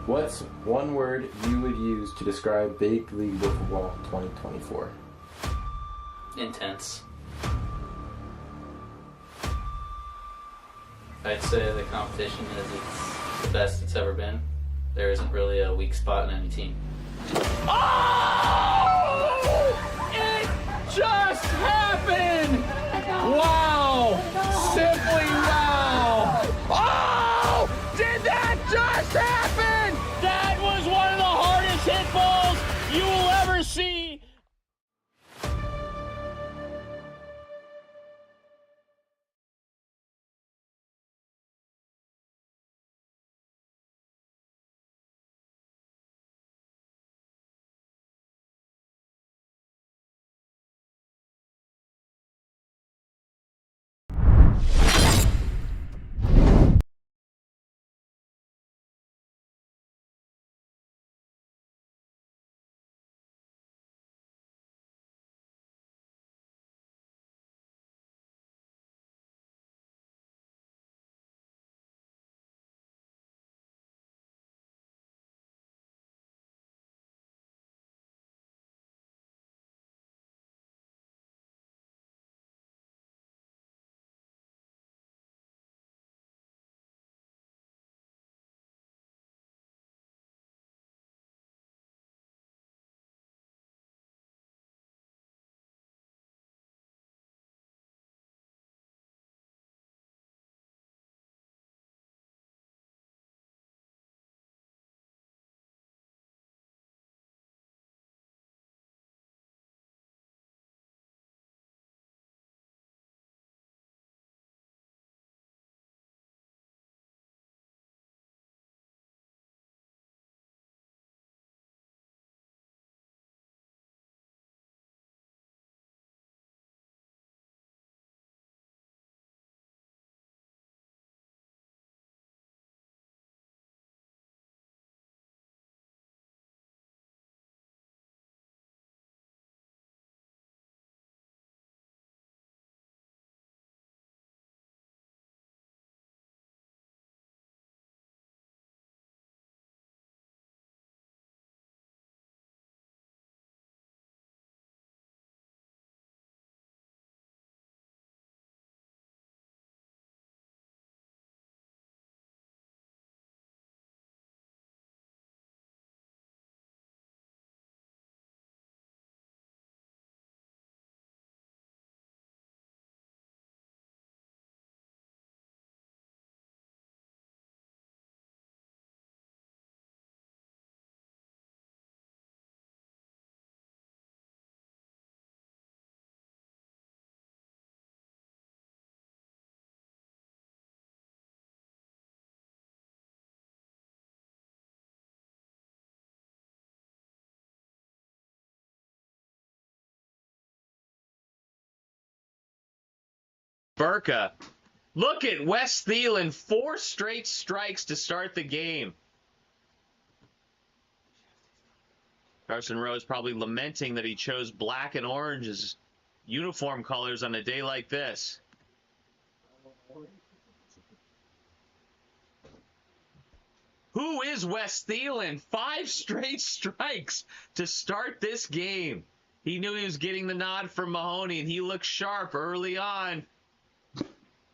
What's one word you would use to describe Big League Wiffle Ball 2024? Intense. I'd say the competition is the best it's ever been. There isn't really a weak spot in any team. Oh! It just happened! Wow! Simply wow! Oh! Did that just happen? That was one of the hardest hit balls you will ever see. Burka. Look at Wes Thielen, 4 straight strikes to start the game. Carson Rose probably lamenting that he chose black and orange as uniform colors on a day like this. Who is Wes Thielen? 5 straight strikes to start this game. He knew he was getting the nod from Mahoney, and he looked sharp early on.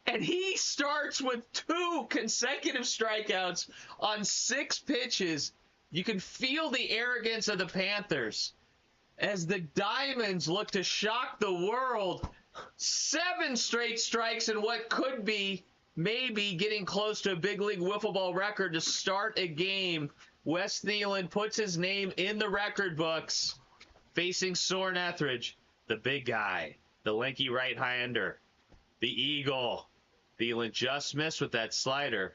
And he starts with 2 consecutive strikeouts on 6 pitches. You can feel the arrogance of the Panthers as the Diamonds look to shock the world. 7 straight strikes in what could be maybe getting close to a big league wiffle ball record to start a game. Wes Thielen puts his name in the record books, facing Soren Etheridge, the big guy, the lanky right-hander, the Eagle. Thielen just missed with that slider.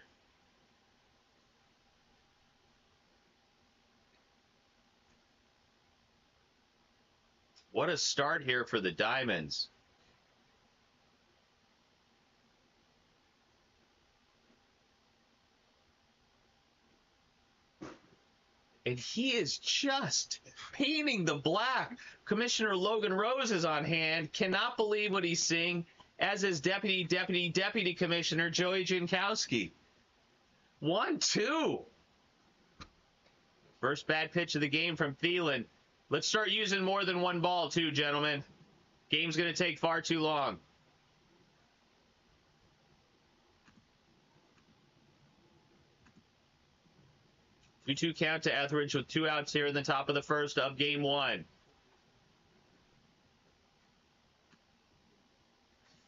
What a start here for the Diamonds. And he is just painting the black. Commissioner Logan Rose is on hand. Cannot believe what he's seeing, as is Deputy Commissioner Joey Jankowski. 1-2. First bad pitch of the game from Thielen. Let's start using more than one ball, too, gentlemen. Game's going to take far too long. 2-2 count to Etheridge with 2 outs here in the top of the first of game 1.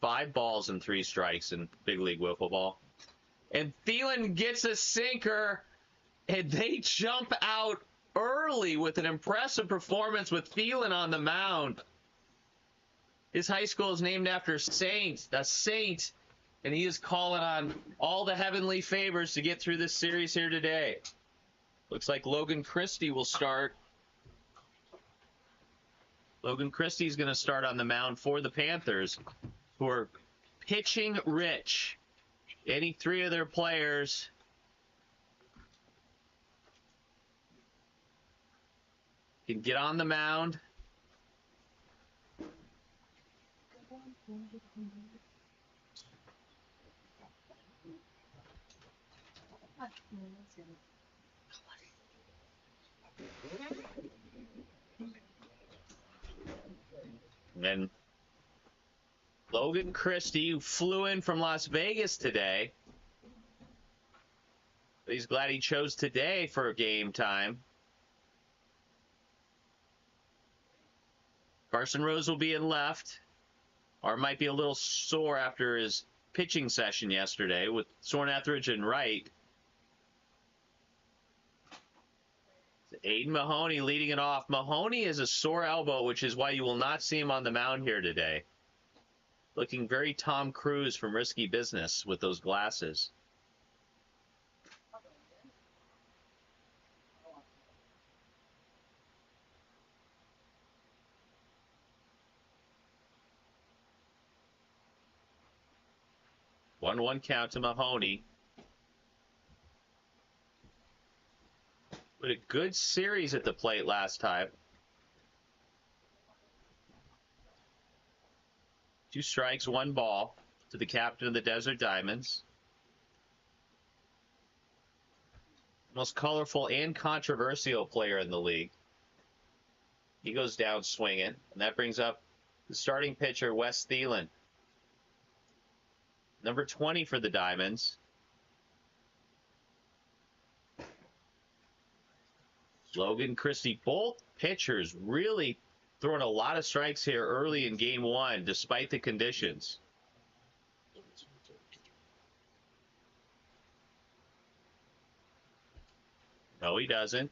5 balls and 3 strikes in Big League Wiffle Ball. And Thielen gets a sinker, and they jump out early with an impressive performance with Thielen on the mound. His high school is named after a saint, and he is calling on all the heavenly favors to get through this series here today. Looks like Logan Christie will start. Logan Christie is going to start on the mound for the Panthers, who are pitching rich. Any 3 of their players can get on the mound. And Logan Christie, who flew in from Las Vegas today. He's glad he chose today for game time. Carson Rose will be in left. Or might be a little sore after his pitching session yesterday with Soren Etheridge in right. Aiden Mahoney leading it off. Mahoney has a sore elbow, which is why you will not see him on the mound here today. Looking very Tom Cruise from Risky Business with those glasses. One count to Mahoney. But a good series at the plate last time. 2 strikes, 1 ball to the captain of the Desert Diamonds. Most colorful and controversial player in the league. He goes down swinging, and that brings up the starting pitcher, Wes Thielen. Number 20 for the Diamonds. Logan Christie, both pitchers really throwing a lot of strikes here early in game 1, despite the conditions. No, he doesn't.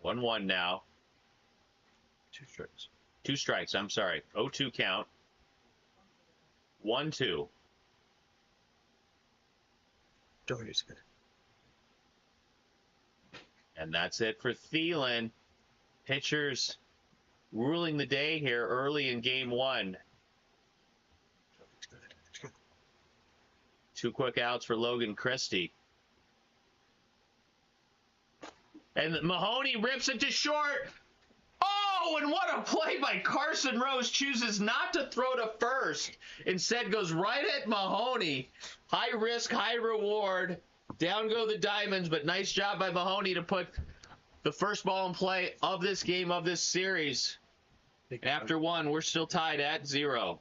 1-1 now. 2 strikes. 2 strikes, I'm sorry. 0-2 count. 1-2. Doherty's good. And that's it for Thielen. Pitchers ruling the day here early in game 1. Doherty's good. It's good. 2 quick outs for Logan Christie. And Mahoney rips it to short. Oh, and what a play by Carson Rose. Chooses not to throw to first. Instead goes right at Mahoney. High risk, high reward. Down go the Diamonds, but nice job by Mahoney to put the first ball in play of this game, of this series. And after 1, we're still tied at 0.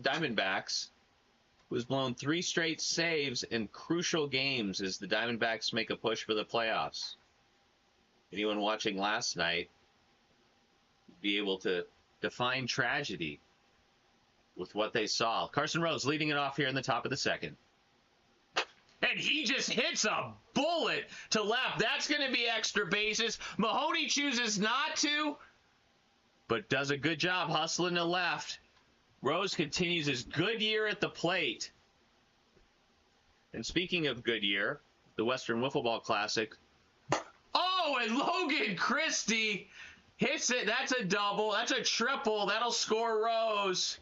Diamondbacks, who has blown 3 straight saves in crucial games as the Diamondbacks make a push for the playoffs. Anyone watching last night would be able to define tragedy with what they saw. Carson Rose leading it off here in the top of the second. And he just hits a bullet to left. That's going to be extra bases. Mahoney chooses not to, but does a good job hustling to left. Rose continues his good year at the plate. And speaking of good year, the Western Wiffle Ball Classic. Oh, and Logan Christie hits it. That's a double. That's a triple. That'll score Rose.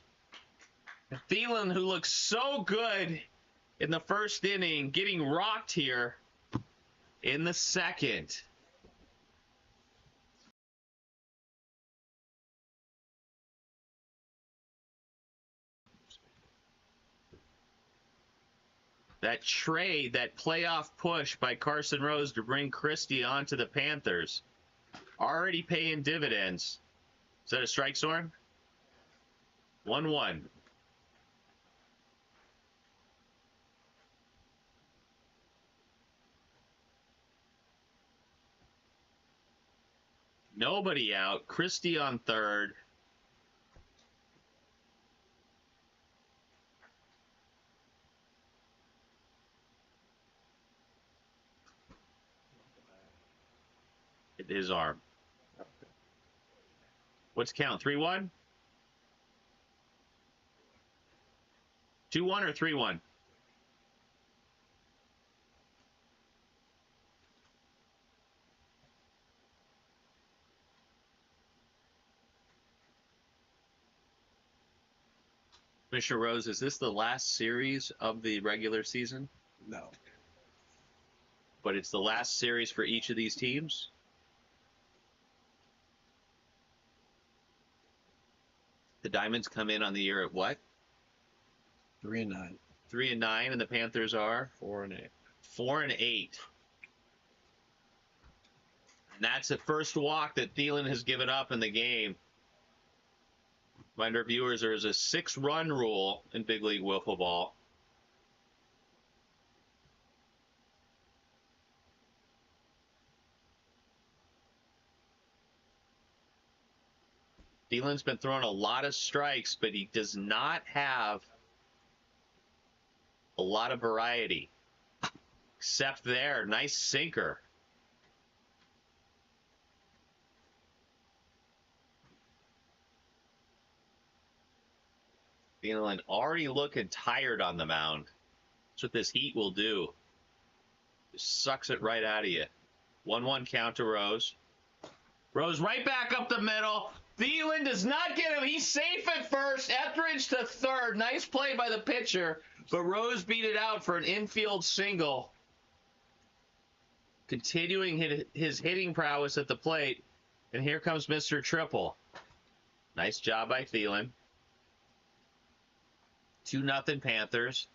Thielen, who looks so good in the first inning, getting rocked here in the second. That trade, that playoff push by Carson Rose to bring Christie onto the Panthers, already paying dividends. Is that a strike, Soren? 1-1. Nobody out. Christie on third. Hit his arm. What's count? 3-1? 2-1 or 3-1? Commissioner Rose, is this the last series of the regular season? No. But it's the last series for each of these teams? The Diamonds come in on the year at what? 3-9. 3-9, and the Panthers are 4-8. 4-8. And that's the first walk that Thielen has given up in the game. Reminder viewers, there is a 6-run rule in Big League Wiffle Ball. Thielen's been throwing a lot of strikes, but he does not have a lot of variety. Except there, nice sinker. Thielen already looking tired on the mound. That's what this heat will do. Just sucks it right out of you. 1-1 count to Rose. Rose right back up the middle. Thielen does not get him. He's safe at first. Etheridge to third. Nice play by the pitcher, but Rose beat it out for an infield single. Continuing his hitting prowess at the plate, and here comes Mr. Triple. Nice job by Thielen. 2-0 Panthers.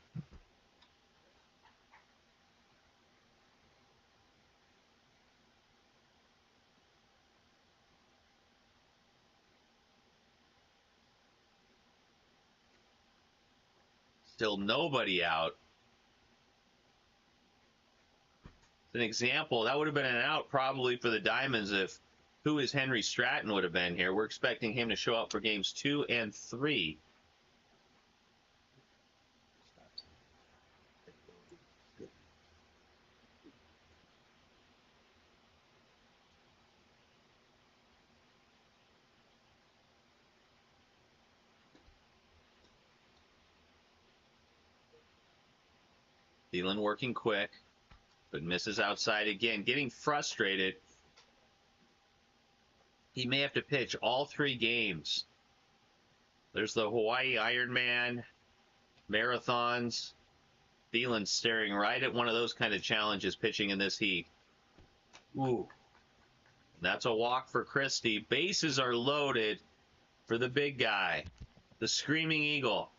Still nobody out. As an example, that would have been an out probably for the Diamonds if who is Henry Stratton would have been here. We're expecting him to show up for games 2 and 3. Thielen working quick, but misses outside again, getting frustrated. He may have to pitch all 3 games. There's the Hawaii Ironman, marathons. Thielen staring right at one of those kind of challenges pitching in this heat. Ooh. That's a walk for Christie. Bases are loaded for the big guy, the Screaming Eagle,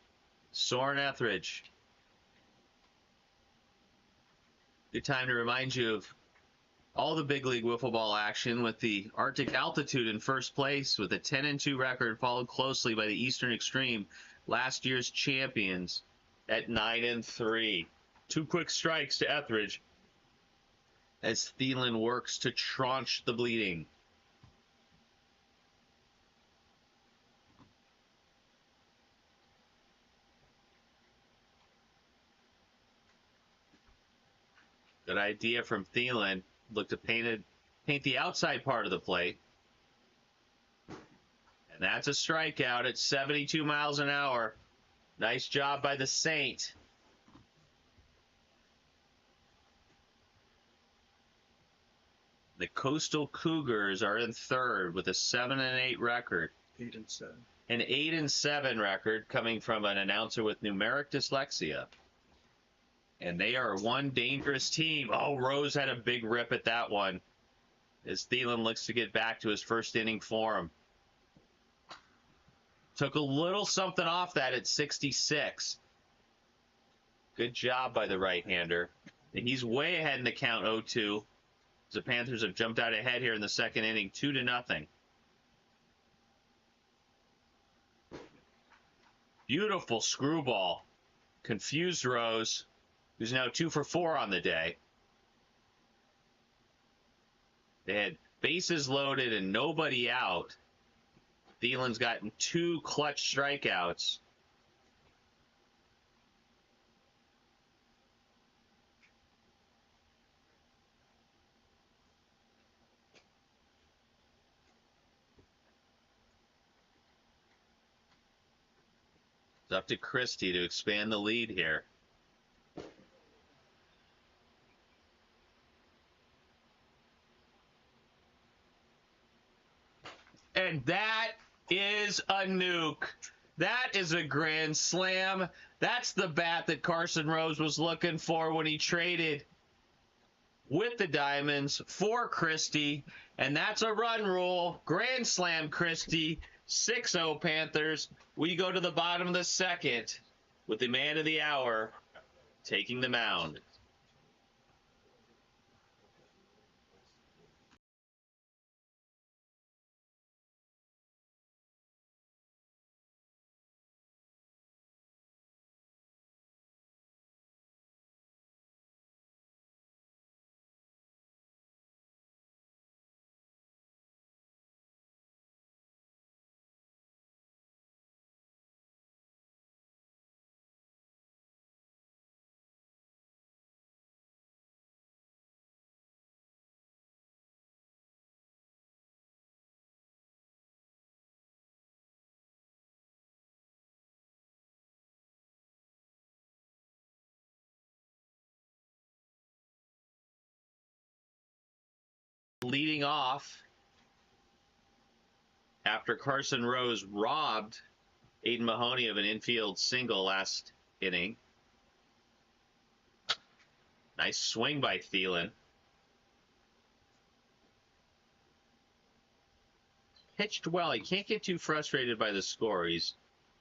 Soren Etheridge. Good time to remind you of all the Big League Wiffle Ball action with the Arctic Altitude in first place with a 10-2 record, followed closely by the Eastern Extreme, last year's champions, at 9-3. 2 quick strikes to Etheridge as Thielen works to tranche the bleeding. Good idea from Thielen. Look to paint the outside part of the plate. And that's a strikeout at 72 miles an hour. Nice job by the Saint. The Coastal Cougars are in third with a 7-8 record. 8-7. An 8-7 record coming from an announcer with numeric dyslexia. And they are one dangerous team. Oh, Rose had a big rip at that one as Thielen looks to get back to his first inning form. Took a little something off that at 66. Good job by the right-hander. And he's way ahead in the count 0-2. The Panthers have jumped out ahead here in the second inning, 2-0. Beautiful screwball. Confused Rose, who's now 2 for 4 on the day. They had bases loaded and nobody out. Thielen's gotten 2 clutch strikeouts. It's up to Christie to expand the lead here. And that is a nuke. That is a grand slam. That's the bat that Carson Rose was looking for when he traded with the Diamonds for Christie. And that's a run rule. Grand slam, Christie. 6-0 Panthers. We go to the bottom of the second with the man of the hour taking the mound. Leading off after Carson Rose robbed Aiden Mahoney of an infield single last inning. Nice swing by Thielen. Pitched well. He can't get too frustrated by the score. He's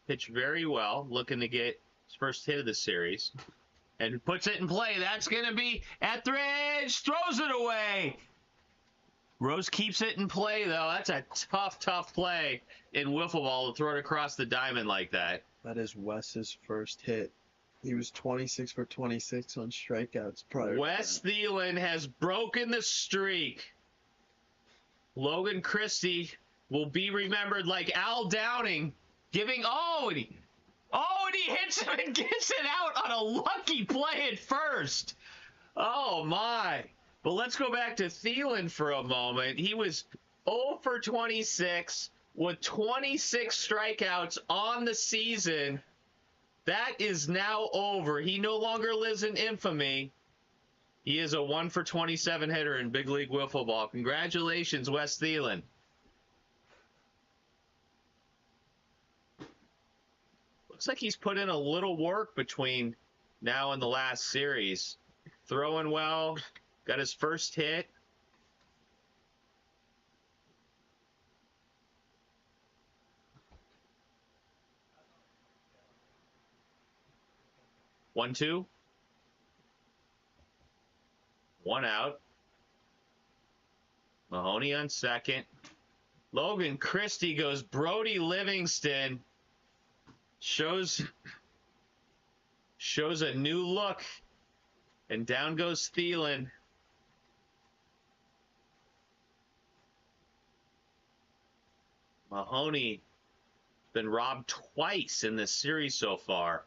pitched very well, looking to get his first hit of the series. And puts it in play. That's going to be Etheridge. Throws it away. Rose keeps it in play, though. That's a tough play in wiffle ball to throw it across the diamond like that. That is Wes's first hit. He was 26 for 26 on strikeouts prior. Wes Thielen has broken the streak. Logan Christie will be remembered like Al Downing, giving and he hits him and gets it out on a lucky play at first. Oh my. But let's go back to Thielen for a moment. He was 0 for 26 with 26 strikeouts on the season. That is now over. He no longer lives in infamy. He is a 1 for 27 hitter in big league wiffle ball. Congratulations, Wes Thielen. Looks like he's put in a little work between now and the last series. Throwing well. Got his first hit. One, two. One out. Mahoney on second. Logan Christie goes Brody Livingston. Shows a new look. And down goes Thielen. Mahoney been robbed twice in this series so far.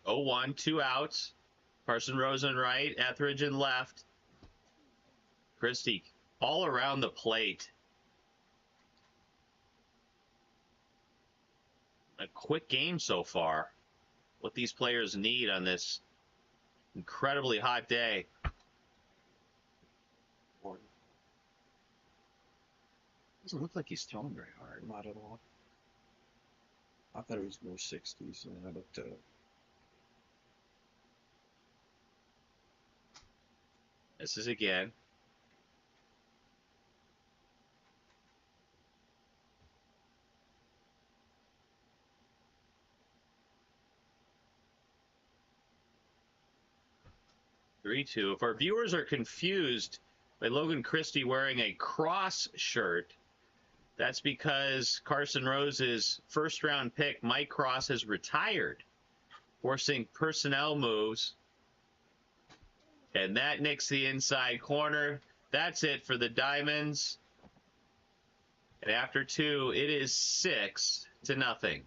Oh, 1, 2 outs. Carson Rose on right, Etheridge in left. Christie all around the plate. A quick game so far. What these players need on this incredibly hot day. Doesn't look like he's throwing very hard. Not at all. I thought it was more 60s, and I looked at it. This is again. Three, two. If our viewers are confused by Logan Christie wearing a cross shirt, that's because Carson Rose's first-round pick, Mike Cross, has retired, forcing personnel moves. And that nicks the inside corner. That's it for the Diamonds. And after two, it is 6-0.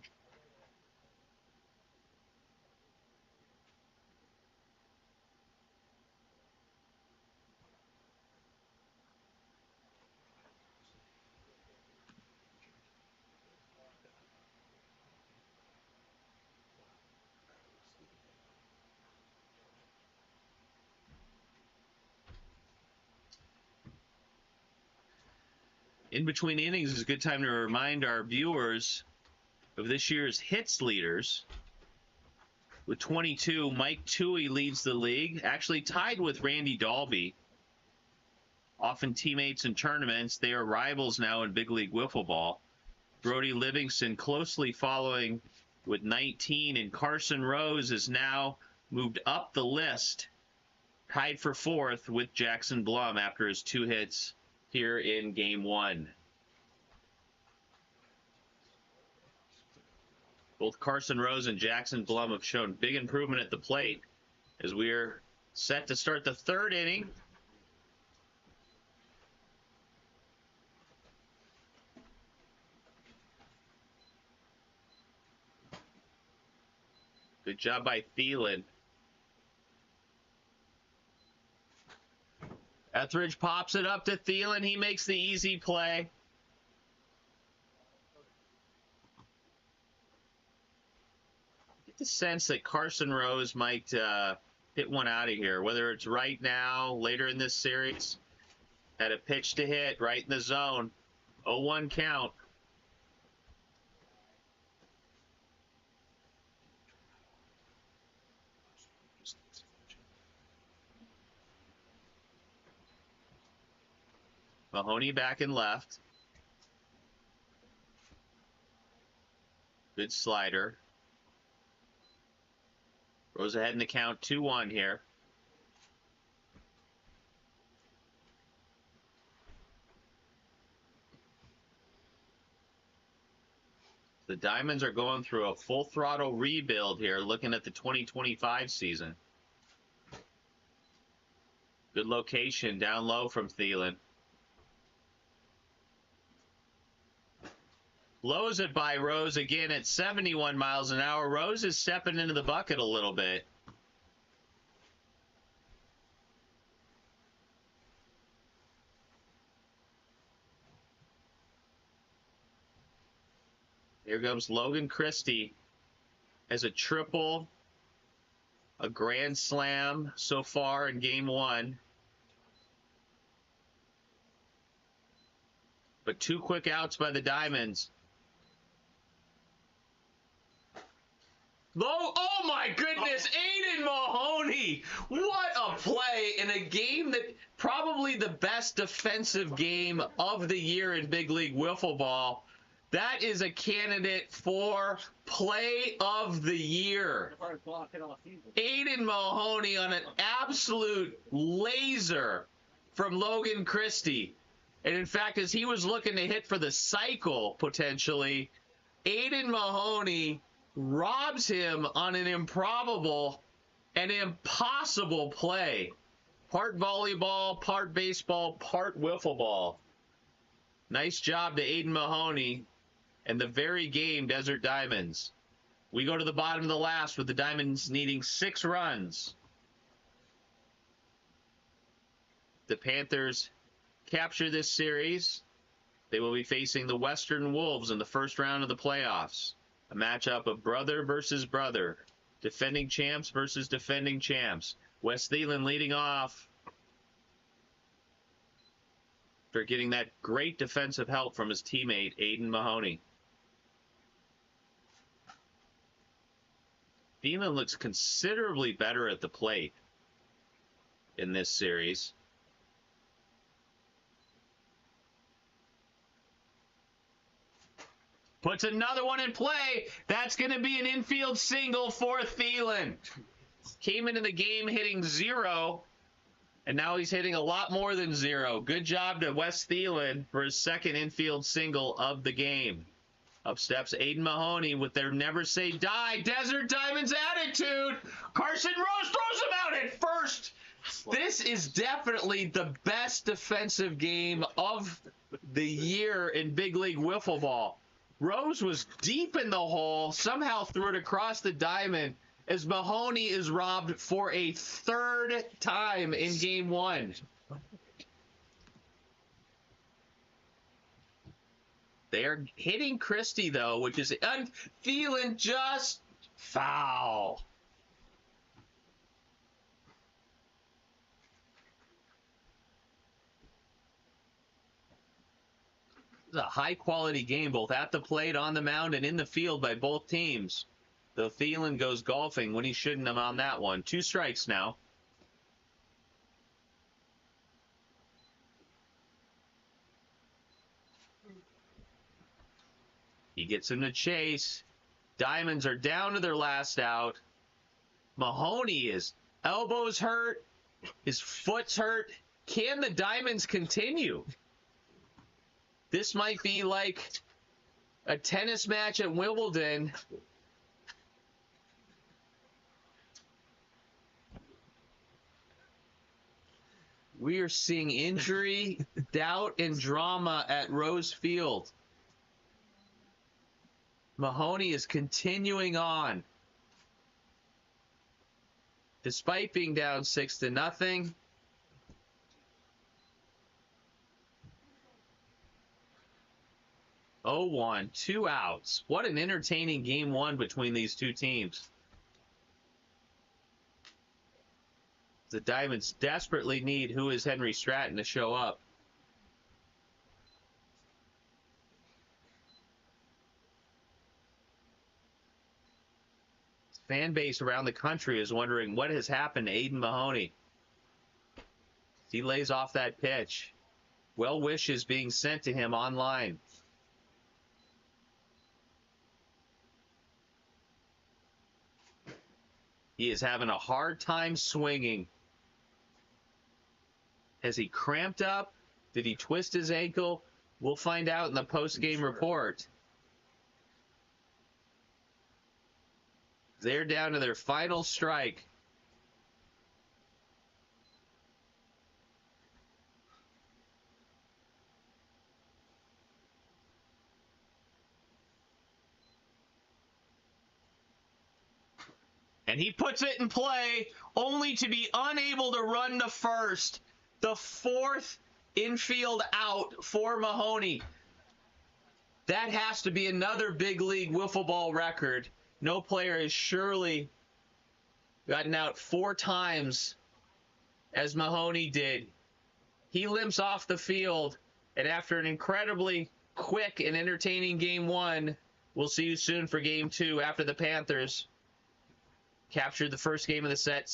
In between innings is a good time to remind our viewers of this year's hits leaders. With 22, Mike Toohey leads the league, actually tied with Randy Dalby. Often teammates in tournaments, they are rivals now in big league wiffle ball. Brody Livingston closely following with 19, and Carson Rose is now moved up the list, tied for fourth with Jackson Blum after his 2 hits here in game 1. Both Carson Rose and Jackson Blum have shown big improvement at the plate as we are set to start the 3rd inning. Good job by Thielen. Etheridge pops it up to Thielen. He makes the easy play. I get the sense that Carson Rose might hit one out of here, whether it's right now, later in this series. Had a pitch to hit right in the zone. 0-1 count. Mahoney back and left. Good slider. Rose ahead in the count 2-1 here. The Diamonds are going through a full throttle rebuild here, looking at the 2025 season. Good location down low from Thielen. Blows it by Rose again at 71 miles an hour. Rose is stepping into the bucket a little bit. Here comes Logan Christie as a triple, a grand slam so far in game 1. But 2 quick outs by the Diamonds. Oh my goodness, Aiden Mahoney! What a play in a game that probably the best defensive game of the year in big league wiffle ball. That is a candidate for play of the year. Aiden Mahoney on an absolute laser from Logan Christie. And in fact, as he was looking to hit for the cycle potentially, Aiden Mahoney robs him on an improbable and impossible play. Part volleyball, part baseball, part wiffle ball. Nice job to Aiden Mahoney and the very game Desert Diamonds. We go to the bottom of the last with the Diamonds needing 6 runs. The Panthers capture this series. They will be facing the Western Wolves in the first round of the playoffs. A matchup of brother versus brother. Defending champs versus defending champs. Wes Thielen leading off. after getting that great defensive help from his teammate, Aiden Mahoney. Thielen looks considerably better at the plate in this series. Puts another one in play. That's going to be an infield single for Thielen. Came into the game hitting 0, and now he's hitting a lot more than 0. Good job to Wes Thielen for his second infield single of the game. Up steps Aiden Mahoney with their never say die Desert Diamonds attitude. Carson Rose throws him out at first. This is definitely the best defensive game of the year in Big League Wiffle Ball. Rose was deep in the hole, somehow threw it across the diamond as Mahoney is robbed for a third time in Game 1. They're hitting Christie, though, which is Thielen just foul. It's a high-quality game, both at the plate, on the mound, and in the field by both teams. Though Thielen goes golfing when he shouldn't have on that one. 2 strikes now. He gets him to chase. Diamonds are down to their last out. Mahoney, his elbow's hurt. His foot's hurt. Can the Diamonds continue? This might be like a tennis match at Wimbledon. We are seeing injury, doubt, and drama at Rose Field. Mahoney is continuing on. Despite being down 6-0. Oh, 1, 2 outs. What an entertaining Game 1 between these two teams. The Diamonds desperately need Who Is Henry Stratton to show up. Fan base around the country is wondering what has happened to Aiden Mahoney. He lays off that pitch. Well wishes being sent to him online. He is having a hard time swinging. Has he cramped up? Did he twist his ankle? We'll find out in the post-game report. They're down to their final strike. And he puts it in play, only to be unable to run to first. The 4th infield out for Mahoney. That has to be another big league wiffle ball record. No player has surely gotten out 4 times as Mahoney did. He limps off the field, and after an incredibly quick and entertaining Game 1, we'll see you soon for Game 2 after the Panthers captured the first game of the set.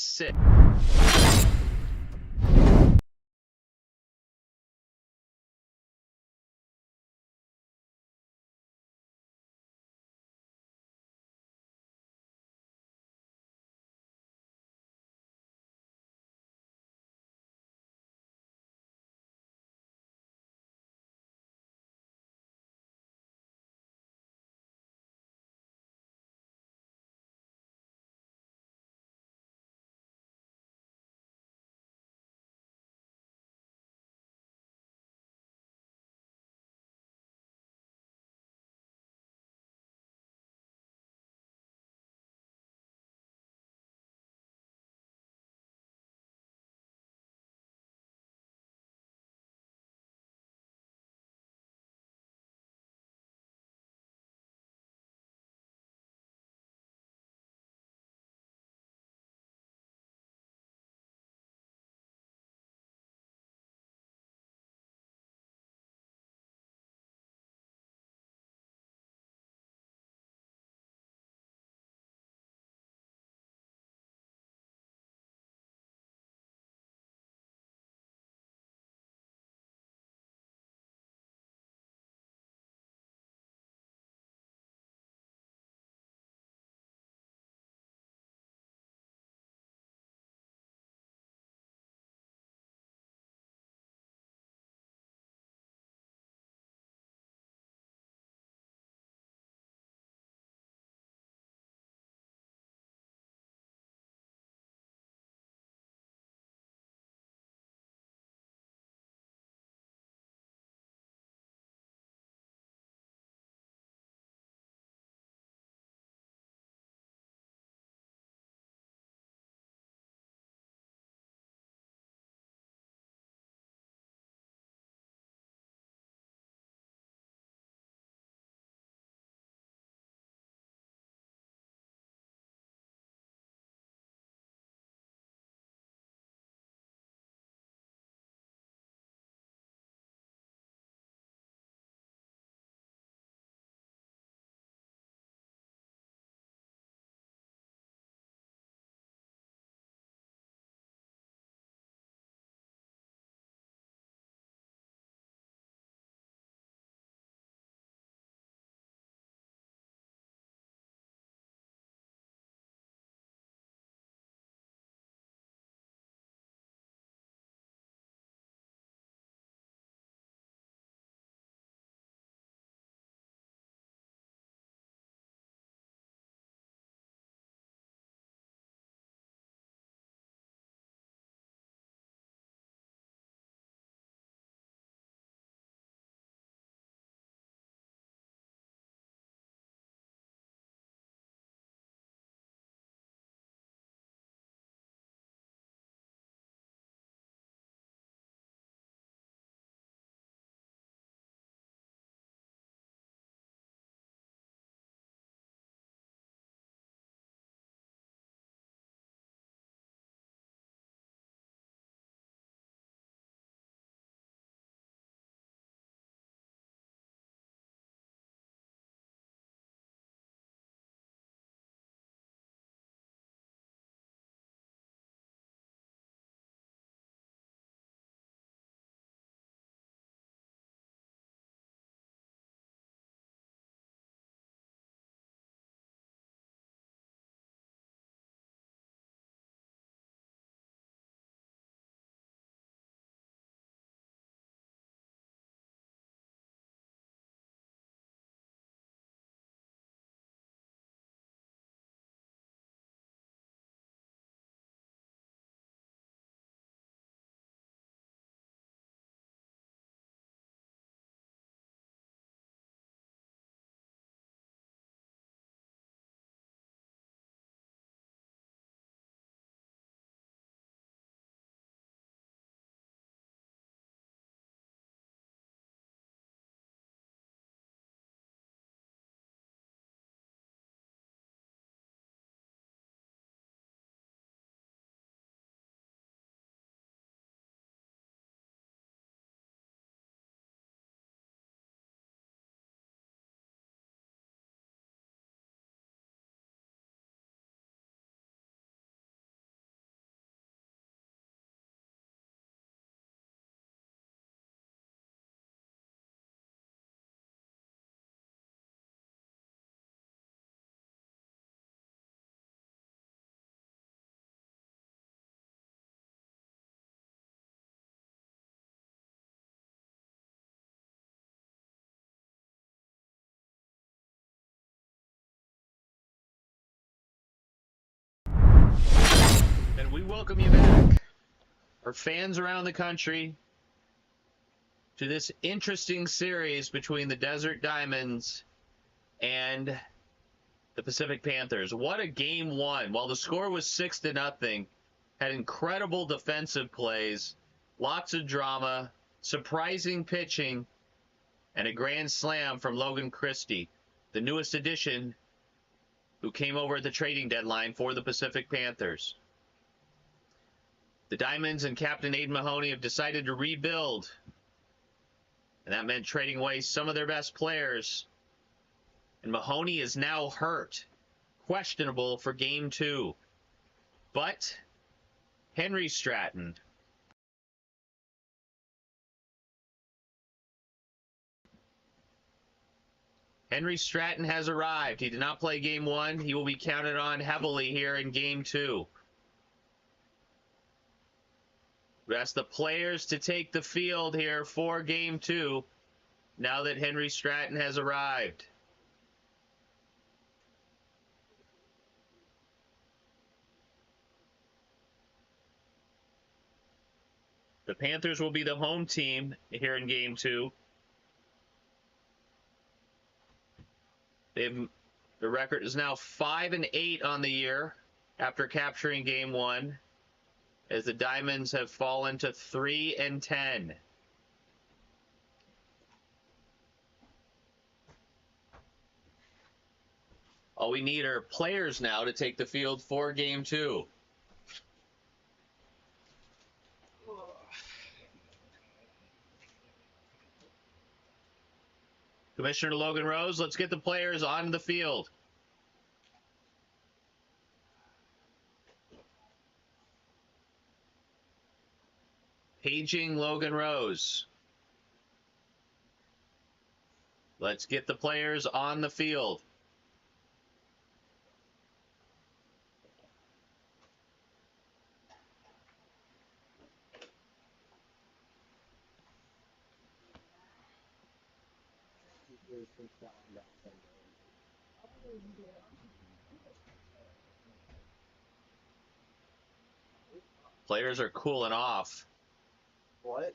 we welcome you back, our fans around the country, to this interesting series between the Desert Diamonds and the Pacific Panthers. What a game one. While the score was 6-0, had incredible defensive plays, lots of drama, surprising pitching, and a grand slam from Logan Christie, the newest addition who came over at the trading deadline for the Pacific Panthers. The Diamonds and Captain Aiden Mahoney have decided to rebuild, and that meant trading away some of their best players. And Mahoney is now hurt, questionable for Game 2. But Henry Stratton has arrived. He did not play Game 1. He will be counted on heavily here in Game 2. We ask the players to take the field here for Game 2 now that Henry Stratton has arrived. The Panthers will be the home team here in Game 2. The record is now 5-8 on the year after capturing Game 1, as the Diamonds have fallen to 3-10. All we need are players now to take the field for Game 2. Commissioner Logan Rose, let's get the players on the field. Paging Logan Rose. Let's get the players on the field. Players are cooling off. What?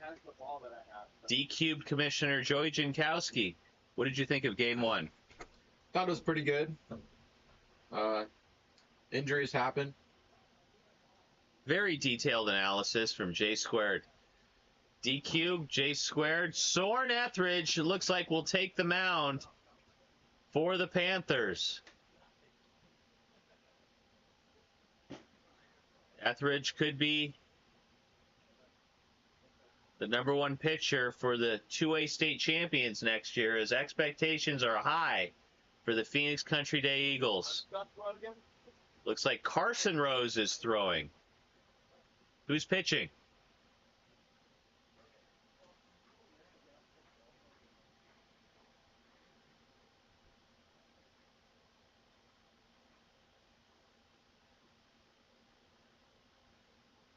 D-Cube Commissioner Joey Jankowski, what did you think of Game 1? Thought it was pretty good. Injuries happen. Very detailed analysis from J Squared. D-Cube, J Squared, Soren Etheridge looks like will take the mound for the Panthers. Etheridge could be the #1 pitcher for the 2A state champions next year, as expectations are high for the Phoenix Country Day Eagles. Looks like Carson Rose is throwing. Who's pitching?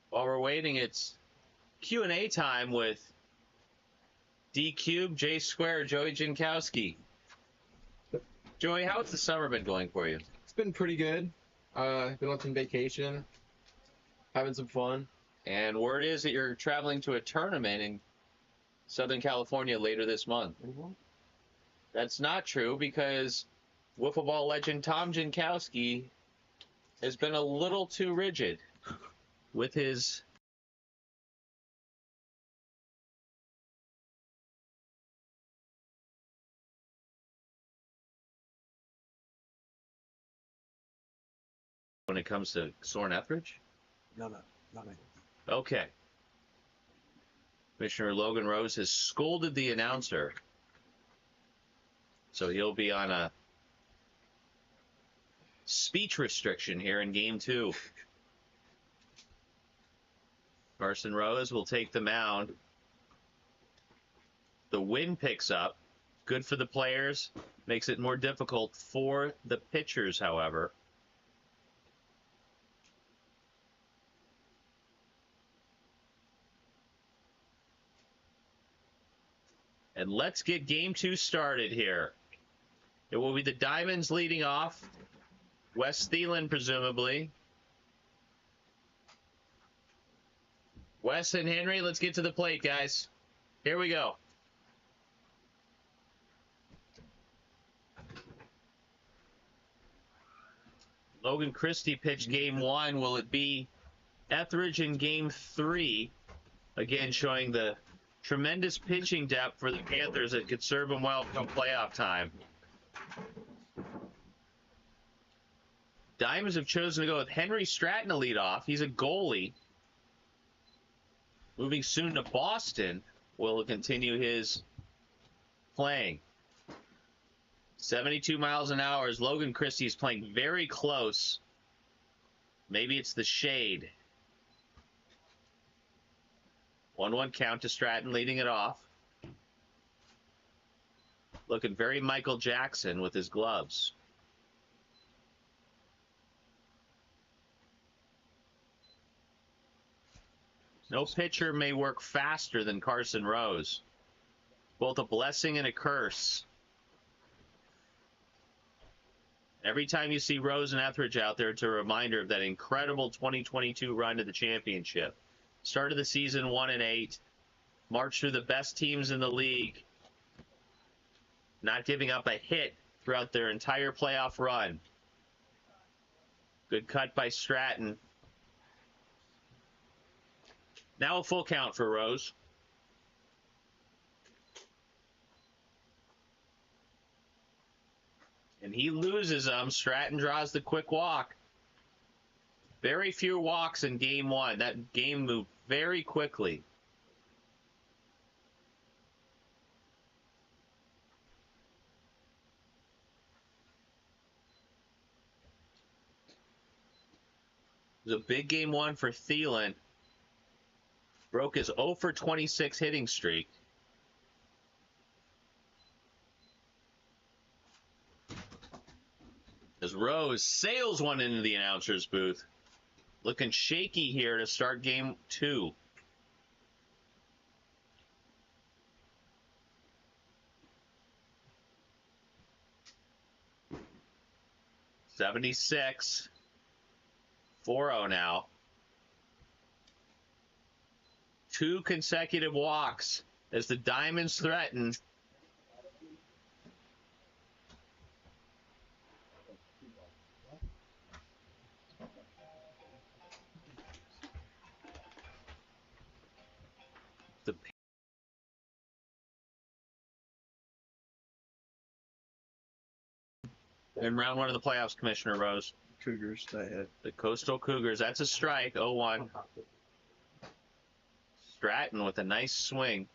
While we're waiting, it's Q&A time with D-Cube, J Square, Joey Jankowski. Joey, how's the summer been going for you? It's been pretty good. Been on some vacation, having some fun. And word is that you're traveling to a tournament in Southern California later this month. Mm-hmm. That's not true, because wiffle ball legend Tom Jankowski has been a little too rigid with his when it comes to Soren Etheridge? No. Okay. Commissioner Logan Rose has scolded the announcer, so he'll be on a speech restriction here in Game 2. Carson Rose will take the mound. The wind picks up. Good for the players. Makes it more difficult for the pitchers, however. And let's get Game 2 started here. It will be the Diamonds leading off. Wes Thielen, presumably. Wes and Henry, let's get to the plate, guys. Here we go. Logan Christie pitched game 1. Will it be Etheridge in game 3? Again, showing the tremendous pitching depth for the Panthers that could serve them well come playoff time. Diamonds have chosen to go with Henry Stratton to lead off. He's a goalie. Moving soon to Boston, will continue his playing. 72 miles an hour as Logan Christie is playing very close. Maybe it's the shade. 1-1 count to Stratton, leading it off. Looking very Michael Jackson with his gloves. No pitcher may work faster than Carson Rose. Both a blessing and a curse. Every time you see Rose and Etheridge out there, it's a reminder of that incredible 2022 run to the championship. Started the season 1-8, marched through the best teams in the league, not giving up a hit throughout their entire playoff run. Good cut by Stratton. Now a full count for Rose. And he loses them. Stratton draws the quick walk. Very few walks in game 1. That game moved very quickly. It was a big game 1 for Thielen. Broke his 0 for 26 hitting streak. As Rose sails one into the announcer's booth. Looking shaky here to start game 2. '76. 4-0 now. 2 consecutive walks as the Diamonds threaten. The in round 1 of the playoffs, Commissioner Rose. Cougars, that hit. The Coastal Cougars. That's a strike. 0-1. Stratton with a nice swing.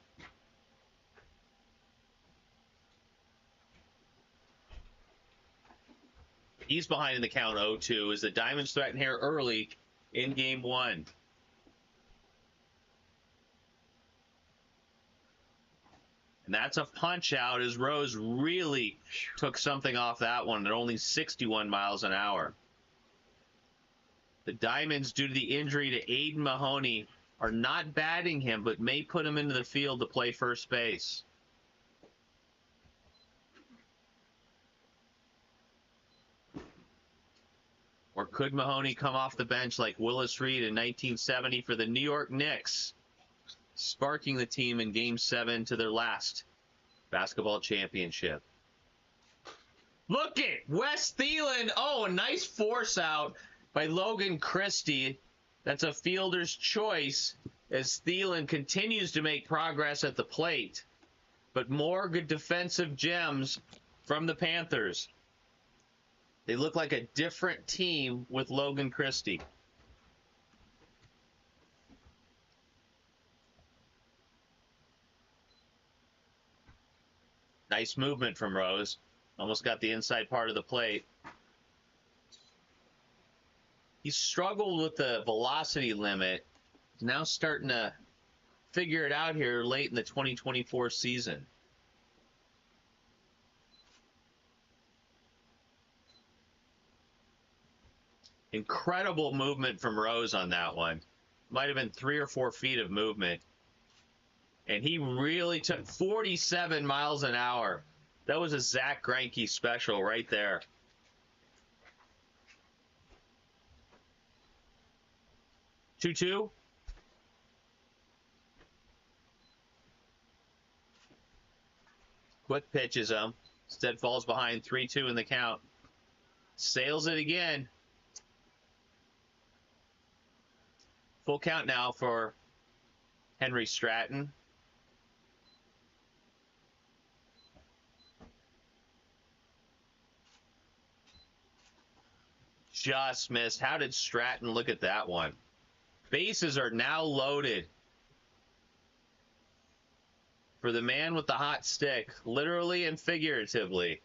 He's behind in the count 0-2 as the Diamonds threaten here early in game 1. And that's a punch out as Rose really took something off that one at only 61 miles an hour. The Diamonds, due to the injury to Aiden Mahoney, are not batting him, but may put him into the field to play first base. Or could Mahoney come off the bench like Willis Reed in 1970 for the New York Knicks, sparking the team in Game 7 to their last basketball championship? Look it! Wes Thielen! Oh, a nice force out by Logan Christie. That's a fielder's choice as Thielen continues to make progress at the plate. But more good defensive gems from the Panthers. They look like a different team with Logan Christie. Nice movement from Rose. Almost got the inside part of the plate. He struggled with the velocity limit. He's now starting to figure it out here late in the 2024 season. Incredible movement from Rose on that one. Might have been 3 or 4 feet of movement. And he really took 47 miles an hour. That was a Zach Greinke special right there. Two. Quick pitches him. Instead falls behind 3-2 in the count. Sails it again. Full count now for Henry Stratton. Just missed. How did Stratton look at that one? Bases are now loaded for the man with the hot stick, literally and figuratively.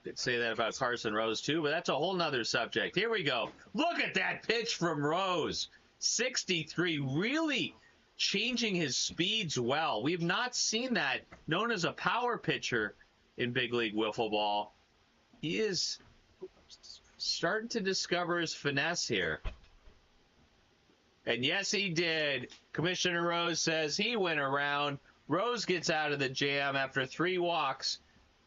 Could say that about Carson Rose too, but that's a whole nother subject. Here we go. Look at that pitch from Rose. 63, really changing his speeds well. We've not seen that, known as a power pitcher in big league wiffle ball. He is starting to discover his finesse here. And yes, he did. Commissioner Rose says he went around. Rose gets out of the jam after 3 walks,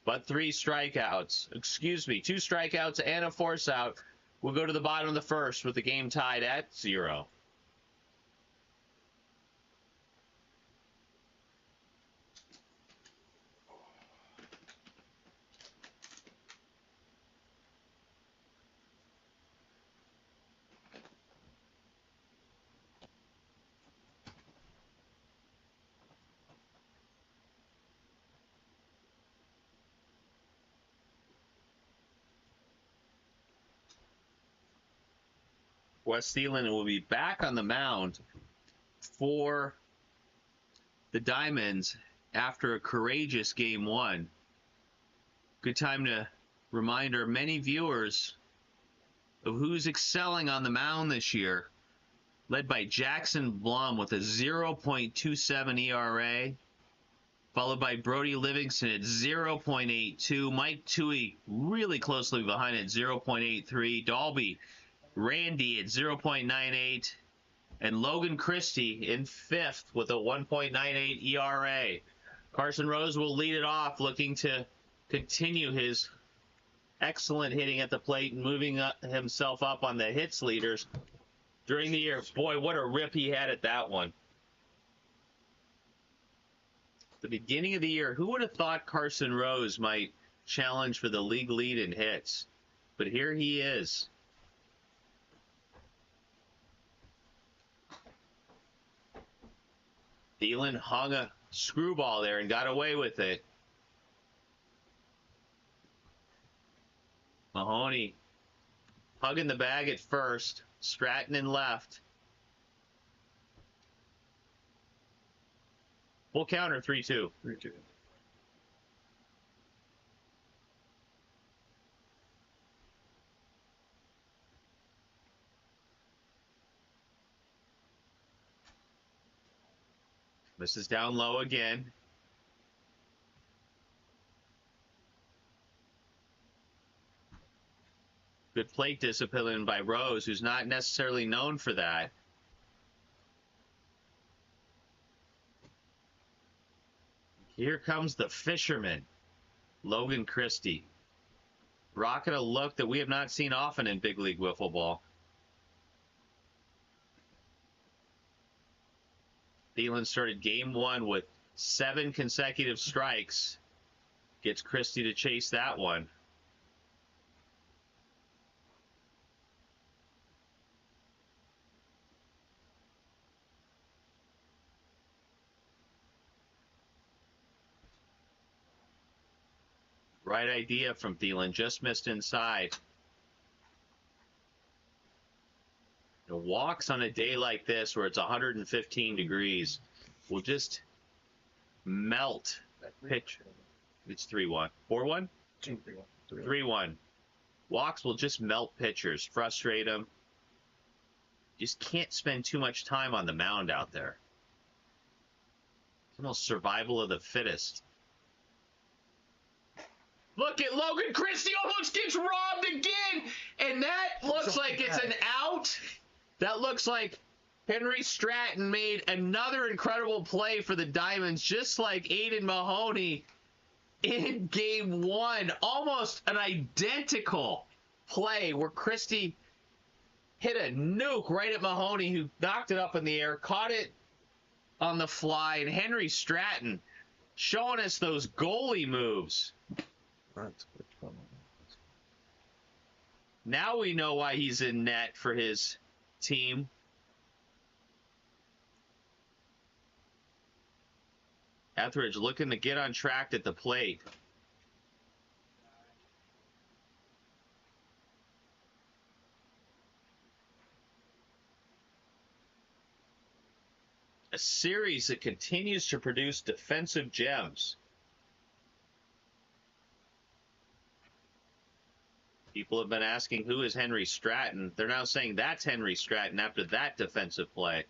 but 3 strikeouts. Excuse me, 2 strikeouts and a force out. We'll go to the bottom of the first with the game tied at 0. Wes Thielen will be back on the mound for the Diamonds after a courageous Game 1. Good time to remind our many viewers of who's excelling on the mound this year. Led by Jackson Blum with a 0.27 ERA, followed by Brody Livingston at 0.82. Mike Toohey really closely behind at 0.83. Dalby Randy at 0.98, and Logan Christie in 5th with a 1.98 ERA. Carson Rose will lead it off, looking to continue his excellent hitting at the plate and moving himself up on the hits leaders during the year. Boy, what a rip he had at that one. The beginning of the year, who would have thought Carson Rose might challenge for the league lead in hits? But here he is. Thielen hung a screwball there and got away with it. Mahoney hugging the bag at first. Stratton in left. Full counter, 3-2. 3-2. This is down low again. Good plate discipline by Rose, who's not necessarily known for that. Here comes the fisherman, Logan Christie. Rocking a look that we have not seen often in big league wiffle ball. Thielen started Game 1 with 7 consecutive strikes. Gets Christie to chase that one. Right idea from Thielen, just missed inside. The walks on a day like this where it's 115 degrees will just melt pitch. It's 3-1. 4-1? 3-1. Walks will just melt pitchers, frustrate them. Just can't spend too much time on the mound out there. It's almost survival of the fittest. Look at Logan Christie, almost gets robbed again, and that looks like it's an out. That looks like Henry Stratton made another incredible play for the Diamonds, just like Aiden Mahoney in Game 1. Almost an identical play where Christie hit a nuke right at Mahoney, who knocked it up in the air, caught it on the fly, and Henry Stratton showing us those goalie moves. That's good trouble. Now we know why he's in net for his team. Etheridge looking to get on track at the plate. A series that continues to produce defensive gems. People have been asking, who is Henry Stratton? They're now saying that's Henry Stratton after that defensive play.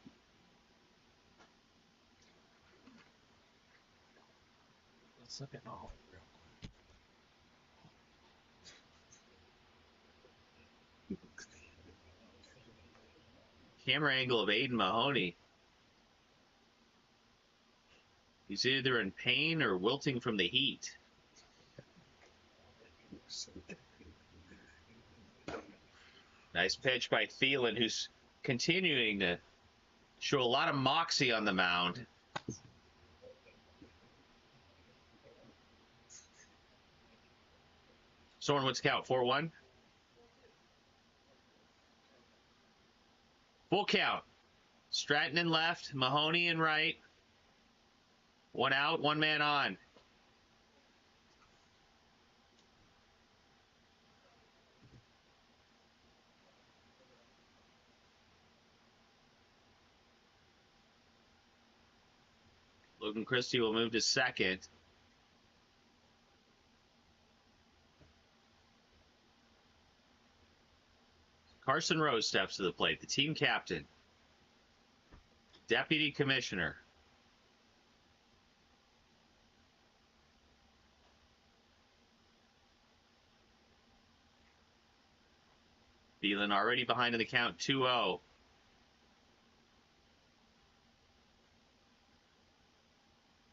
Let's look at all real quick. Camera angle of Aiden Mahoney. He's either in pain or wilting from the heat. Nice pitch by Thielen, who's continuing to show a lot of moxie on the mound. Soren, what's the count? 4-1? Full count. Stratton in left, Mahoney in right. One out, one man on. Logan Christie will move to second. Carson Rose steps to the plate, the team captain, deputy commissioner. Thielen already behind in the count, 2-0.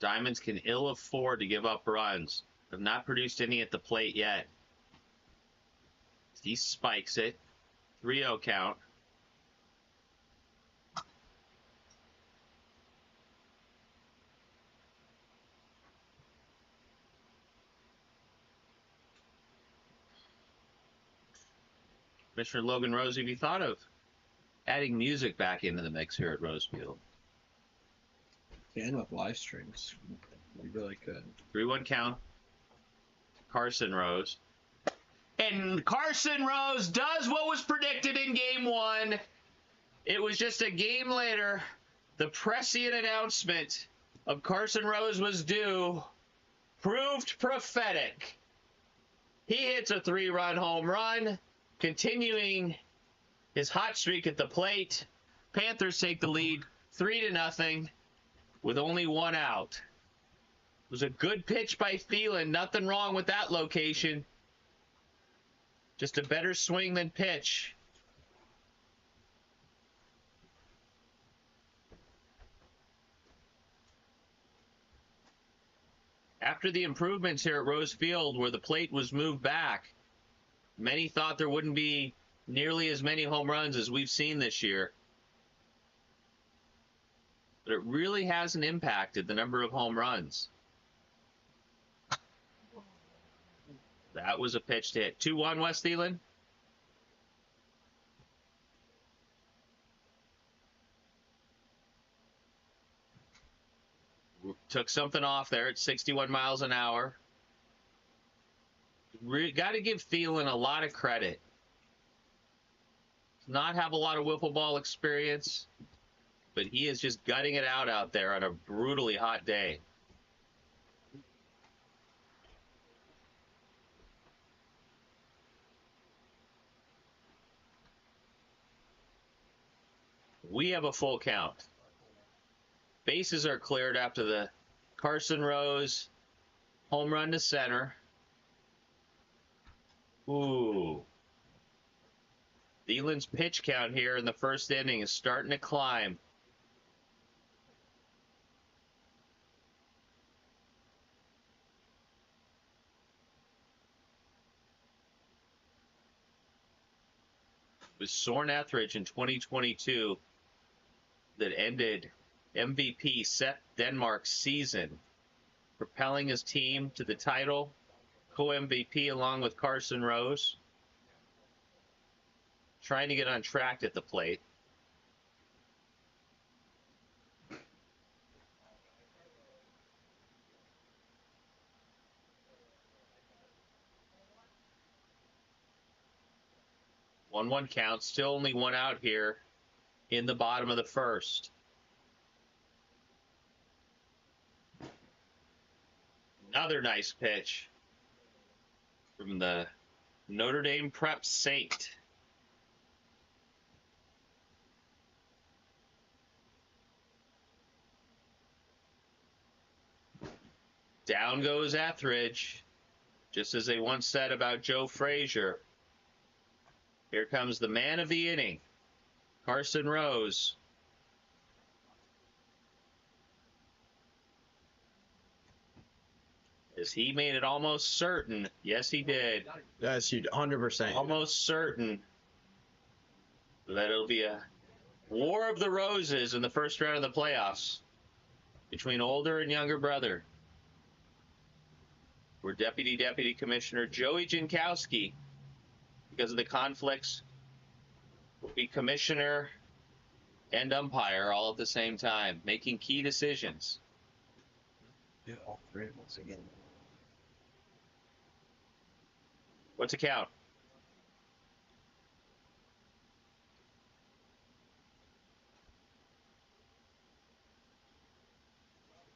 Diamonds can ill afford to give up runs. Have not produced any at the plate yet. He spikes it. 3-0 count. Commissioner Logan Rose, have you thought of adding music back into the mix here at Rose Field? Can with live streams. We really could. 3-1 count. Carson Rose. And Carson Rose does what was predicted in game one. It was just a game later. The prescient announcement of Carson Rose was due. Proved prophetic. He hits a 3-run home run, continuing his hot streak at the plate. Panthers take the lead 3-0 with only one out. It was a good pitch by Thielen. Nothing wrong with that location. Just a better swing than pitch. After the improvements here at Rose Field, where the plate was moved back, many thought there wouldn't be nearly as many home runs as we've seen this year. But it really hasn't impacted the number of home runs. That was a pitch to hit. 2-1 West Thielen. Took something off there at 61 miles an hour. Got to give Thielen a lot of credit. Does not have a lot of wiffle ball experience, but he is just gutting it out there on a brutally hot day. We have a full count. Bases are cleared after the Carson Rose home run to center. Ooh. Thielen's pitch count here in the first inning is starting to climb. was Soren Etheridge in 2022 that ended MVP Seth Denmark's season, propelling his team to the title, co-MVP along with Carson Rose, trying to get on track at the plate. One count, still only one out here in the bottom of the first. Another nice pitch from the Notre Dame prep Saint. Down goes Etheridge, just as they once said about Joe Frazier. Here comes the man of the inning, Carson Rose. As he made it almost certain, yes he did, That's huge, 100%. almost certain that it'll be a war of the roses in the first round of the playoffs between older and younger brother. Where Deputy Commissioner Joey Jankowski, because of the conflicts, will be commissioner and umpire all at the same time, making key decisions. Yeah, all three of us again. What's the count?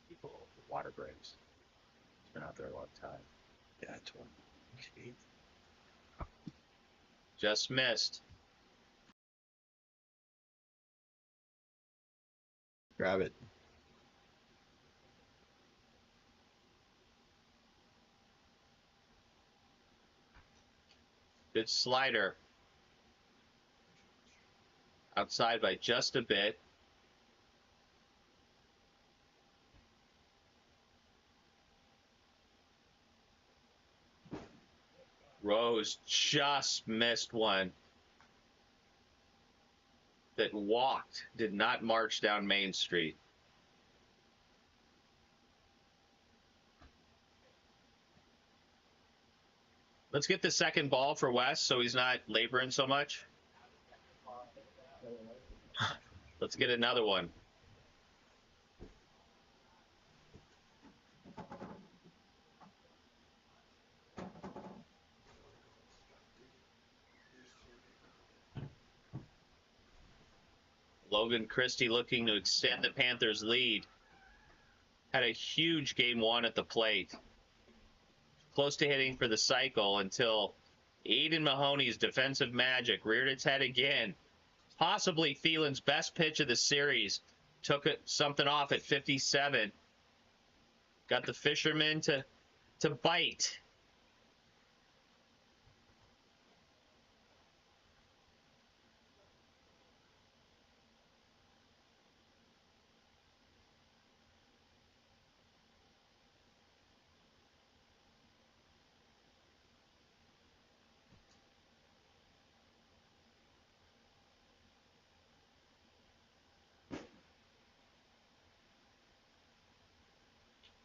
People, water breaks. It's been out there a long time. Yeah, 20. Just missed. Grab it. Good slider. Outside by just a bit. Rose just missed one that walked, did not march down Main Street. Let's get the second ball for Wes so he's not laboring so much. Let's get another one. Logan Christie looking to extend the Panthers' lead. Had a huge game one at the plate. Close to hitting for the cycle until Aiden Mahoney's defensive magic reared its head again. Possibly Thielen's best pitch of the series. Took it something off at 57. Got the fisherman to bite.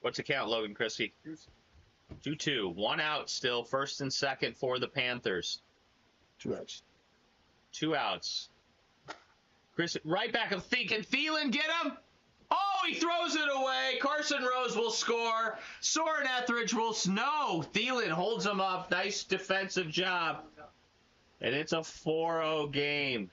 What's the count, Logan Christie? 2-2. One out still, first and second for the Panthers. 2 outs. 2 outs. Chris, right back. I'm thinking, Thielen, get him. Oh, he throws it away. Carson Rose will score. Soren Etheridge will. No, Thielen holds him up. Nice defensive job. And it's a 4-0 game.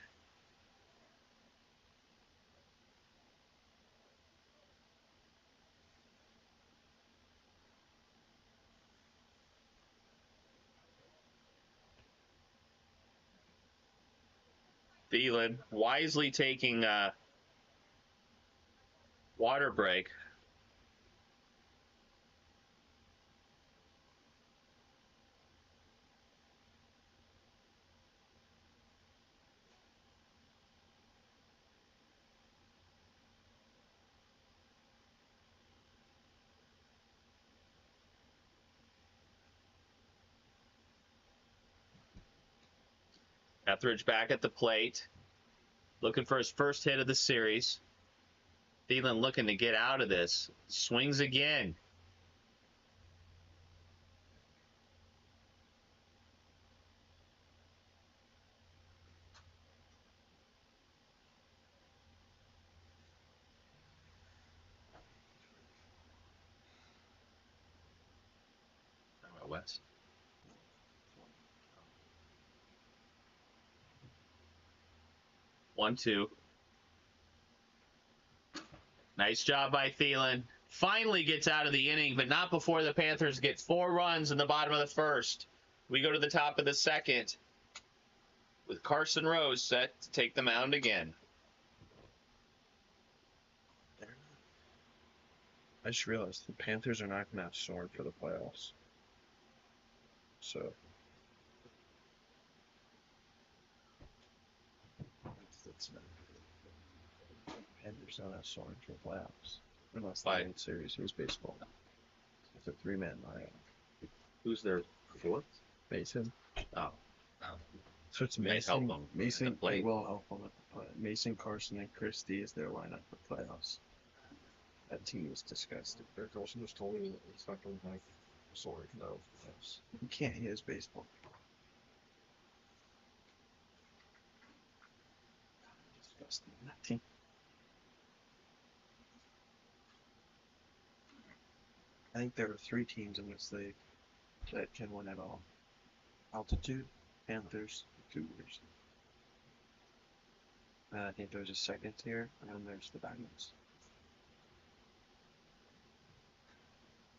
Thielen wisely taking a water break. Etheridge back at the plate, looking for his first hit of the series. Thielen looking to get out of this. Swings again. West. 1-2. Nice job by Thielen. Finally gets out of the inning, but not before the Panthers get 4 runs in the bottom of the first. We go to the top of the second with Carson Rose set to take the mound again. I just realized the Panthers are not going to have Soren for the playoffs. So. Panthers don't have Soren for the playoffs. Unless the World Series is baseball. It's a 3-man lineup. Who's their fourth? Mason. Oh. So it's Mason. Mason will help them at the play. Mason, Carson, and Christie is their lineup for playoffs. That team is disgusting. Eric Olsen just told me that he's not going to like Soren. No. Yes. You can't hit his baseball. Disgusting. That team. I think there are 3 teams in this league that can win at all. Altitude, Panthers, Cougars. I think there's a second tier, and then there's the Diamonds.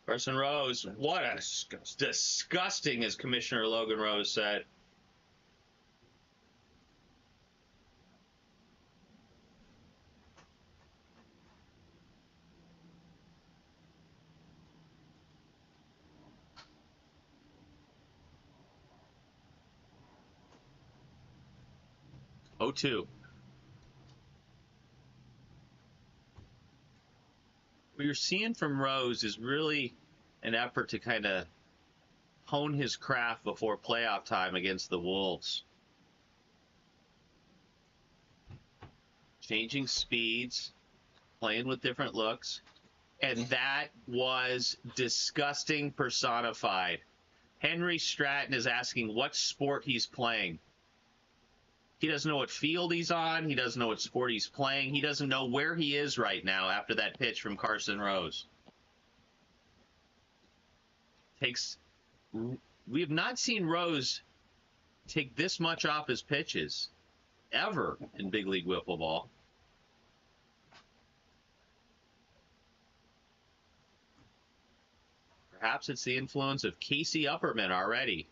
Carson Rose, what a disgusting, as Commissioner Logan Rose said. Oh, 2. What you're seeing from Rose is really an effort to kind of hone his craft before playoff time against the Wolves. Changing speeds, playing with different looks, and that was disgusting personified. Henry Stratton is asking what sport he's playing. He doesn't know what field he's on. He doesn't know what sport he's playing. He doesn't know where he is right now after that pitch from Carson Rose. We have not seen Rose take this much off his pitches ever in big league wiffle ball. Perhaps it's the influence of Casey Upperman already.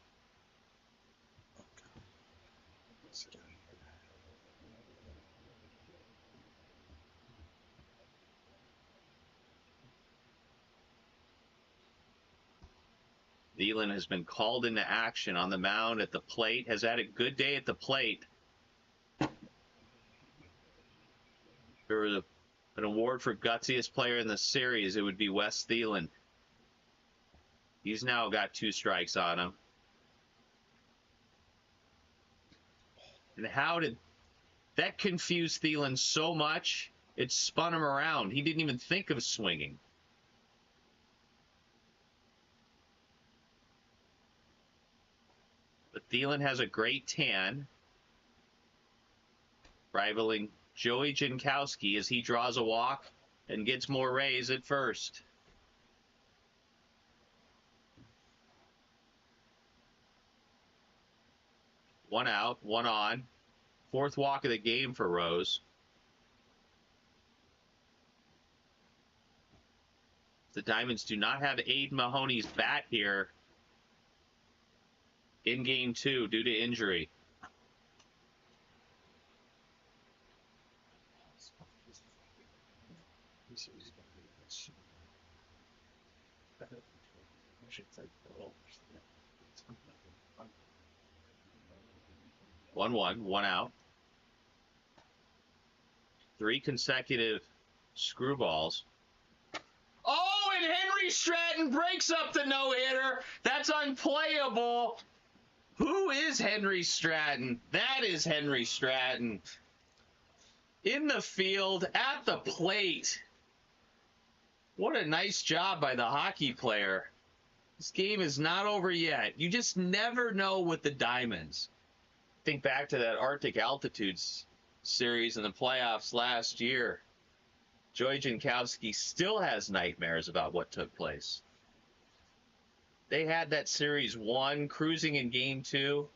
Thielen has been called into action on the mound at the plate, has had a good day at the plate. If there was an award for gutsiest player in the series, it would be Wes Thielen. He's now got 2 strikes on him. And how did that confuse Thielen so much? It spun him around. He didn't even think of swinging. But Thielen has a great tan, rivaling Joey Jankowski as he draws a walk and gets more Rays at first. One out, 1 on. 4th walk of the game for Rose. The Diamonds do not have Aiden Mahoney's bat here in game 2 due to injury. One, 1 out. 3 consecutive screwballs. Oh, and Henry Stratton breaks up the no-hitter. That's unplayable. Who is Henry Stratton? That is Henry Stratton. In the field, at the plate. What a nice job by the hockey player. This game is not over yet. You just never know with the Diamonds. Think back to that Arctic Altitudes series in the playoffs last year. Joey Jankowski still has nightmares about what took place. They had that series won, cruising in game 2,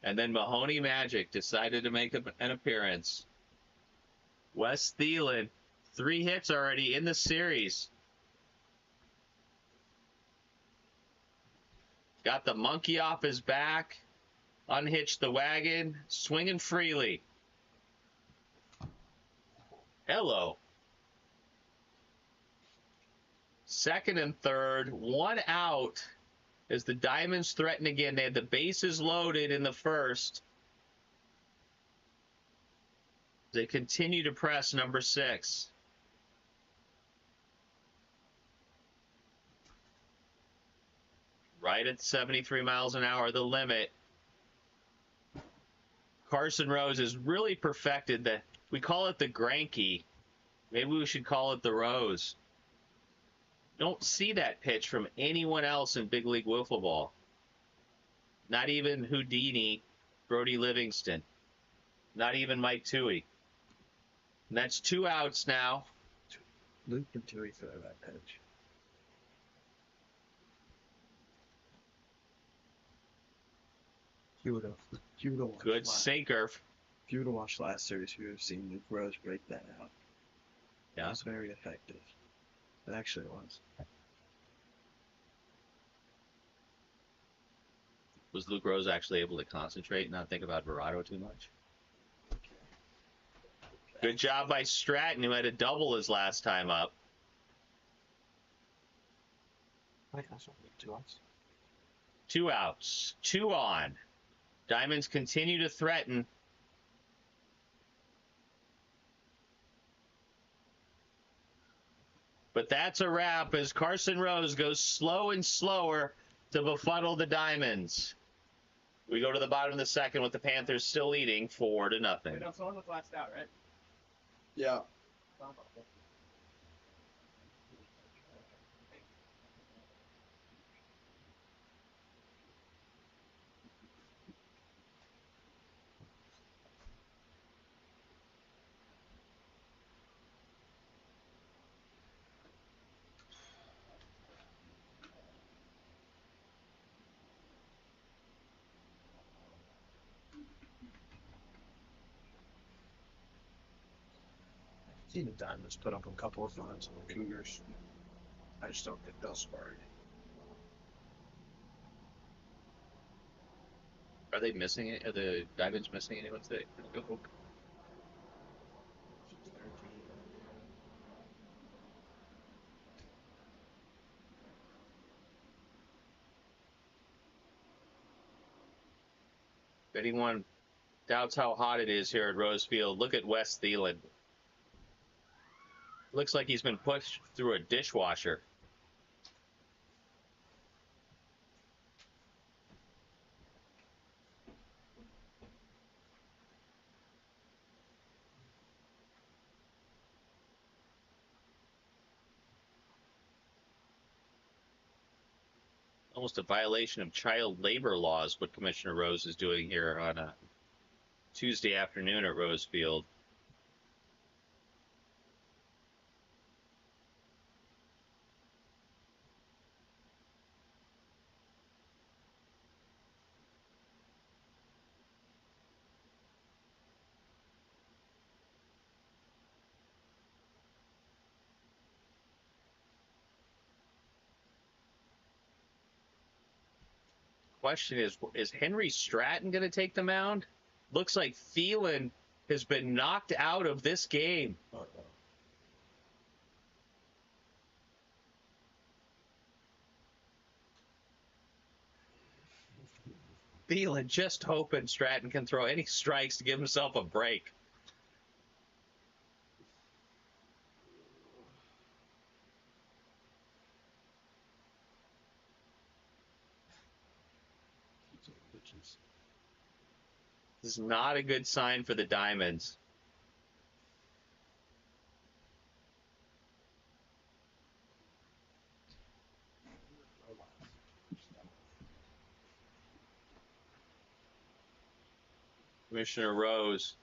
and then Mahoney Magic decided to make an appearance. Wes Thielen, 3 hits already in the series. Got the monkey off his back, unhitched the wagon, swinging freely. Hello. Second and third, 1 out as the Diamonds threaten again. They had the bases loaded in the first. They continue to press number 6. Right at 73 miles an hour, the limit. Carson Rose has really perfected the, we call it the Granky. Maybe we should call it the Rose. Don't see that pitch from anyone else in big league wiffle ball. Not even Houdini, Brody Livingston. Not even Mike Toohey. And that's 2 outs now. Luke and Tui throw that pitch. You would have Good sinker. If you would have watched last series, you would have seen Luke Rose break that out. Yeah. It was very effective. It actually was. Was Luke Rose actually able to concentrate and not think about Verado too much? Good job by Stratton, who had a double his last time up. I think that's only 2 outs. 2 outs. 2 on. Diamonds continue to threaten. But that's a wrap as Carson Rose goes slow and slower to befuddle the Diamonds. We go to the bottom of the second with the Panthers still leading 4-0. Someone was last out, right? Yeah. I've seen the Diamonds put up a couple of runs on the Cougars. I just don't think they'll score. Are they missing it? Are the Diamonds missing anyone today? If anyone doubts how hot it is here at Rose Field, look at Wes Thielen. Looks like he's been pushed through a dishwasher. Almost a violation of child labor laws, what Commissioner Rose is doing here on a Tuesday afternoon at Rose Field. Question is Henry Stratton going to take the mound? Looks like Thielen has been knocked out of this game. Thielen just hoping Stratton can throw any strikes to give himself a break. This is not a good sign for the Diamonds. Commissioner Rose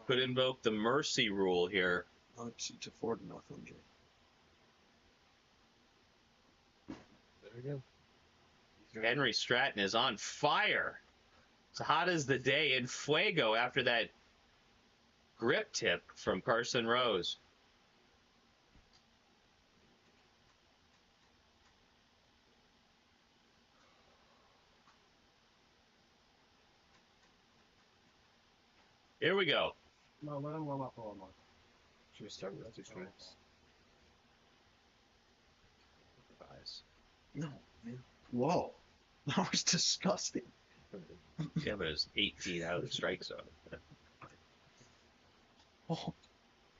could invoke the mercy rule here. To 4-0. There we go. Henry Stratton is on fire. It's hot as the day in fuego after that grip tip from Carson Rose. Here we go. No, let him warm up a little more. Should we start with 2 strikes? No, man. Whoa. That was disgusting. Yeah, but it was 8 feet out of the strike zone. Oh,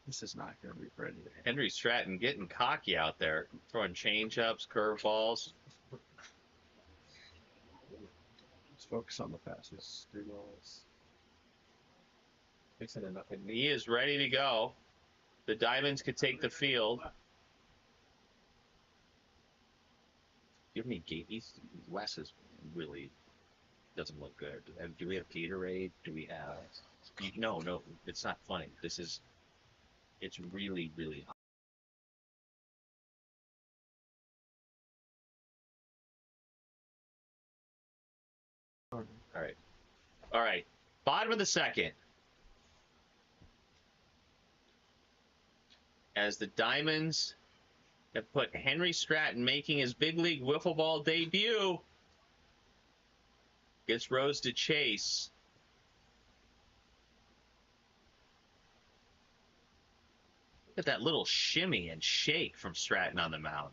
this is not going to be pretty. Henry Stratton getting cocky out there, throwing change-ups, curveballs. Let's focus on the passes. 3 balls. Fixing it up. He is ready to go. The Diamonds could take the field. Do you have any Gateys? Wes is really doesn't look good. Do we have Gatorade? Do we have? No, it's not funny. It's really, really. All right. Bottom of the second. As the Diamonds have put Henry Stratton making his big league wiffle ball debut. Gets Rose to chase. Look at that little shimmy and shake from Stratton on the mound.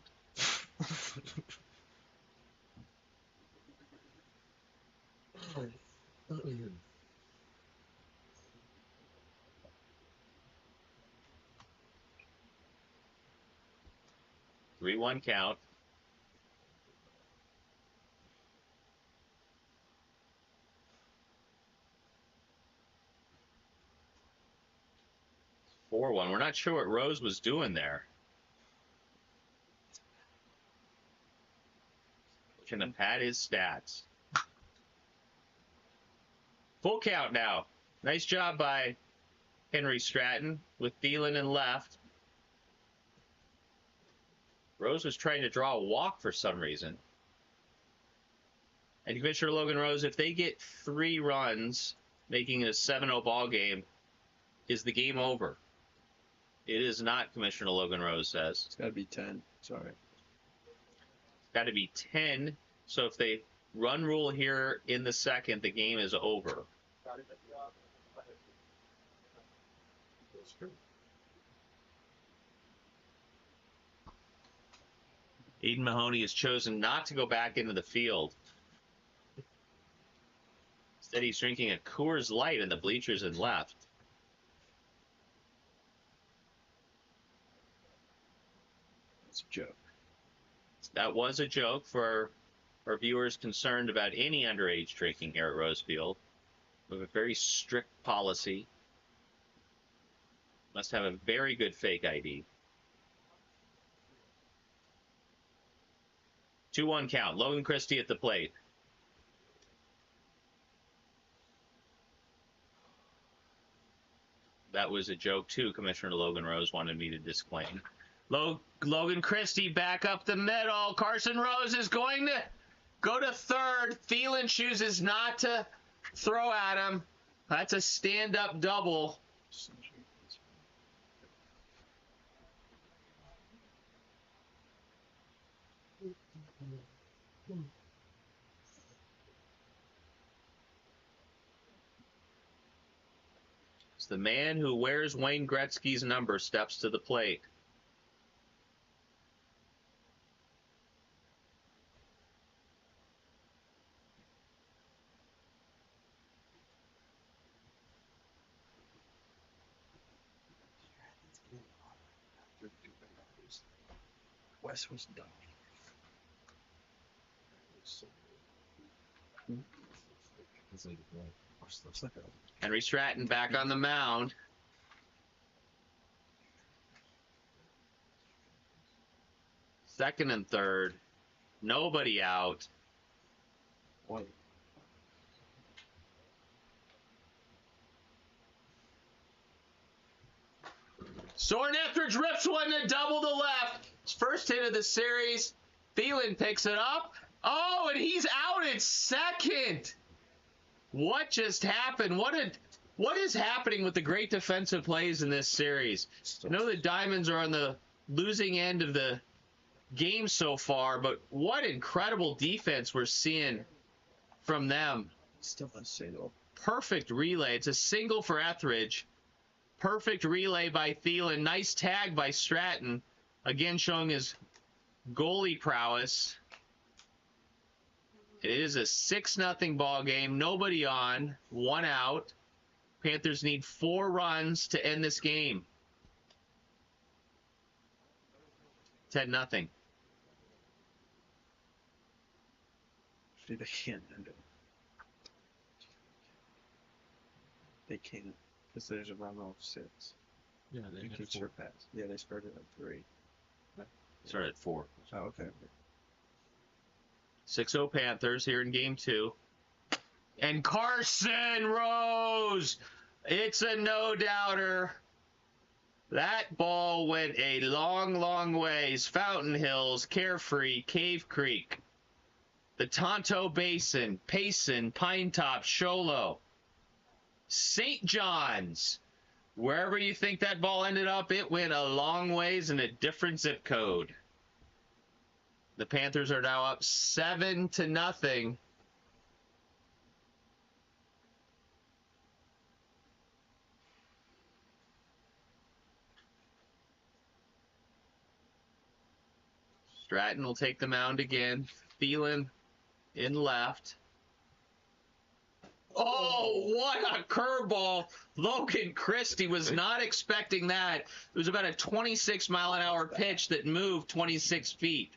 3-1 count. Four one. We're not sure what Rose was doing there. Can have pad his stats. Full count now. Nice job by Henry Stratton with Thielen in left. Rose was trying to draw a walk for some reason. And Commissioner Logan Rose, if they get 3 runs, making it a 7-0 ball game, is the game over? It is not, Commissioner Logan Rose says. It's got to be 10. Sorry. Got to be 10. So if they run rule here in the second, the game is over. Eden Mahoney has chosen not to go back into the field. Instead, he's drinking a Coors Light in the bleachers and left. It's a joke. That was a joke for our viewers concerned about any underage drinking here at Rose Field. We have a very strict policy. Must have a very good fake ID. 2-1 count. Logan Christie at the plate. That was a joke too, Commissioner Logan Rose wanted me to disclaim. Logan Christie back up the middle. Carson Rose is going to go to third. Thielen chooses not to throw at him. That's a stand-up double. It's the man who wears Wayne Gretzky's number steps to the plate. Wes was done. Henry Stratton back on the mound. Second and third. Nobody out. What? Soren Etheridge rips one to double the left. His first hit of the series. Thielen picks it up. Oh, and he's out at second. What just happened? What is happening with the great defensive plays in this series? I know the Diamonds are on the losing end of the game so far, but what incredible defense we're seeing from them. Still unstable. Perfect relay. It's a single for Etheridge. Perfect relay by Thielen. Nice tag by Stratton. Again, showing his goalie prowess. It is a 6-0 ball game. Nobody on. 1 out. Panthers need 4 runs to end this game. 10-0. See, they can't end it. They can't. Because there's a run of 6. Yeah, You can surpass. Yeah, they started at 3. Started at 4. Oh, okay. 6-0 Panthers here in game 2. And Carson Rose! It's a no-doubter. That ball went a long, long ways. Fountain Hills, Carefree, Cave Creek, the Tonto Basin, Payson, Pine Top, Sholo, St. John's. Wherever you think that ball ended up, it went a long ways in a different zip code. The Panthers are now up 7-0. Stratton will take the mound again. Thielen in left. Oh, what a curveball. Logan Christie was not expecting that. It was about a 26-mile-an-hour pitch that moved 26 feet.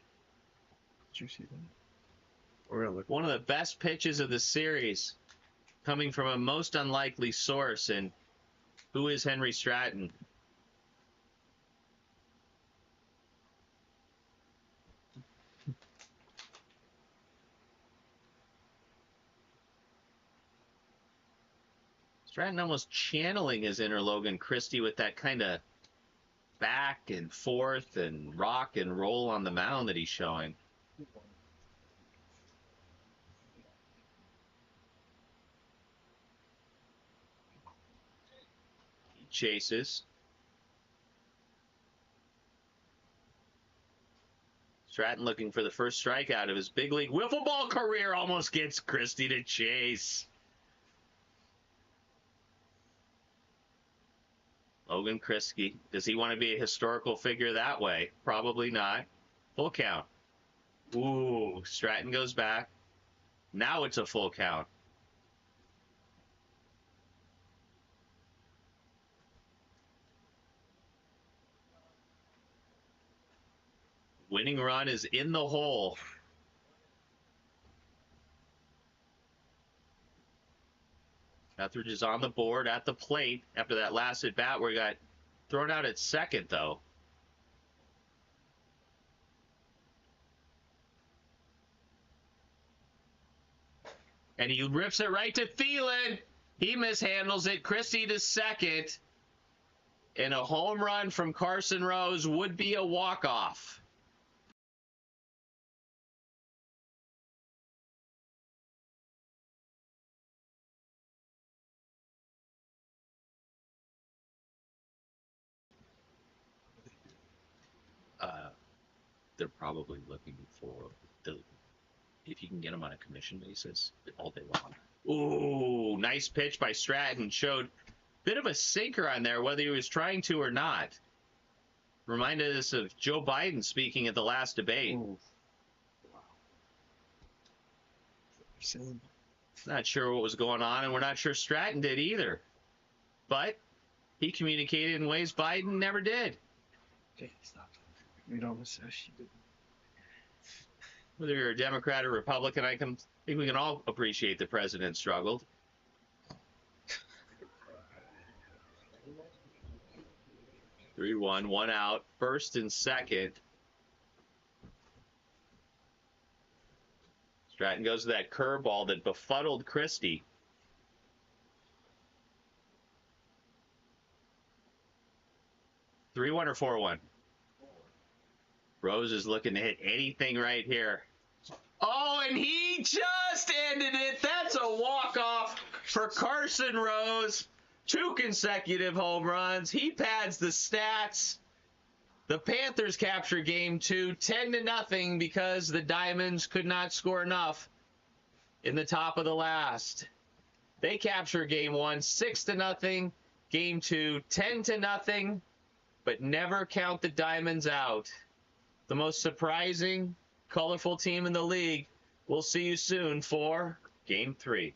Did you see that? We're gonna look. One of the best pitches of the series, coming from a most unlikely source. And who is Henry Stratton? Stratton almost channeling his inner Logan Christie with that kind of back and forth and rock and roll on the mound that he's showing. He chases. Stratton looking for the first strikeout of his big league wiffle ball career, almost gets Christie to chase. Logan Christie, does he want to be a historical figure that way? Probably not. Full count. Ooh, Stratton goes back. Now it's a full count. Winning run is in the hole. Etheridge is on the board at the plate after that last at bat where he got thrown out at second, though. And he rips it right to Thielen. He mishandles it. Christie to second. And a home run from Carson Rose would be a walk-off. They're probably looking for if you can get them on a commission basis all day long. Ooh, nice pitch by Stratton. Showed a bit of a sinker on there, whether he was trying to or not. Reminded us of Joe Biden speaking at the last debate. Ooh. Wow. Not sure what was going on, and we're not sure Stratton did either. But he communicated in ways Biden never did. Okay, stop. We don't miss she did. Whether you're a Democrat or Republican, I think we can all appreciate the president struggled. Three, one out, first and second. Stratton goes to that curveball that befuddled Christie. 3-1 or 4-1? Rose is looking to hit anything right here. Oh, and he just ended it. That's a walk-off for Carson Rose. 2 consecutive home runs. He pads the stats. The Panthers capture game 2, 10-0, because the Diamonds could not score enough in the top of the last. They capture game 1, 6-0. Game 2, 10-0. But never count the Diamonds out. The most surprising, colorful team in the league. We'll see you soon for Game 3.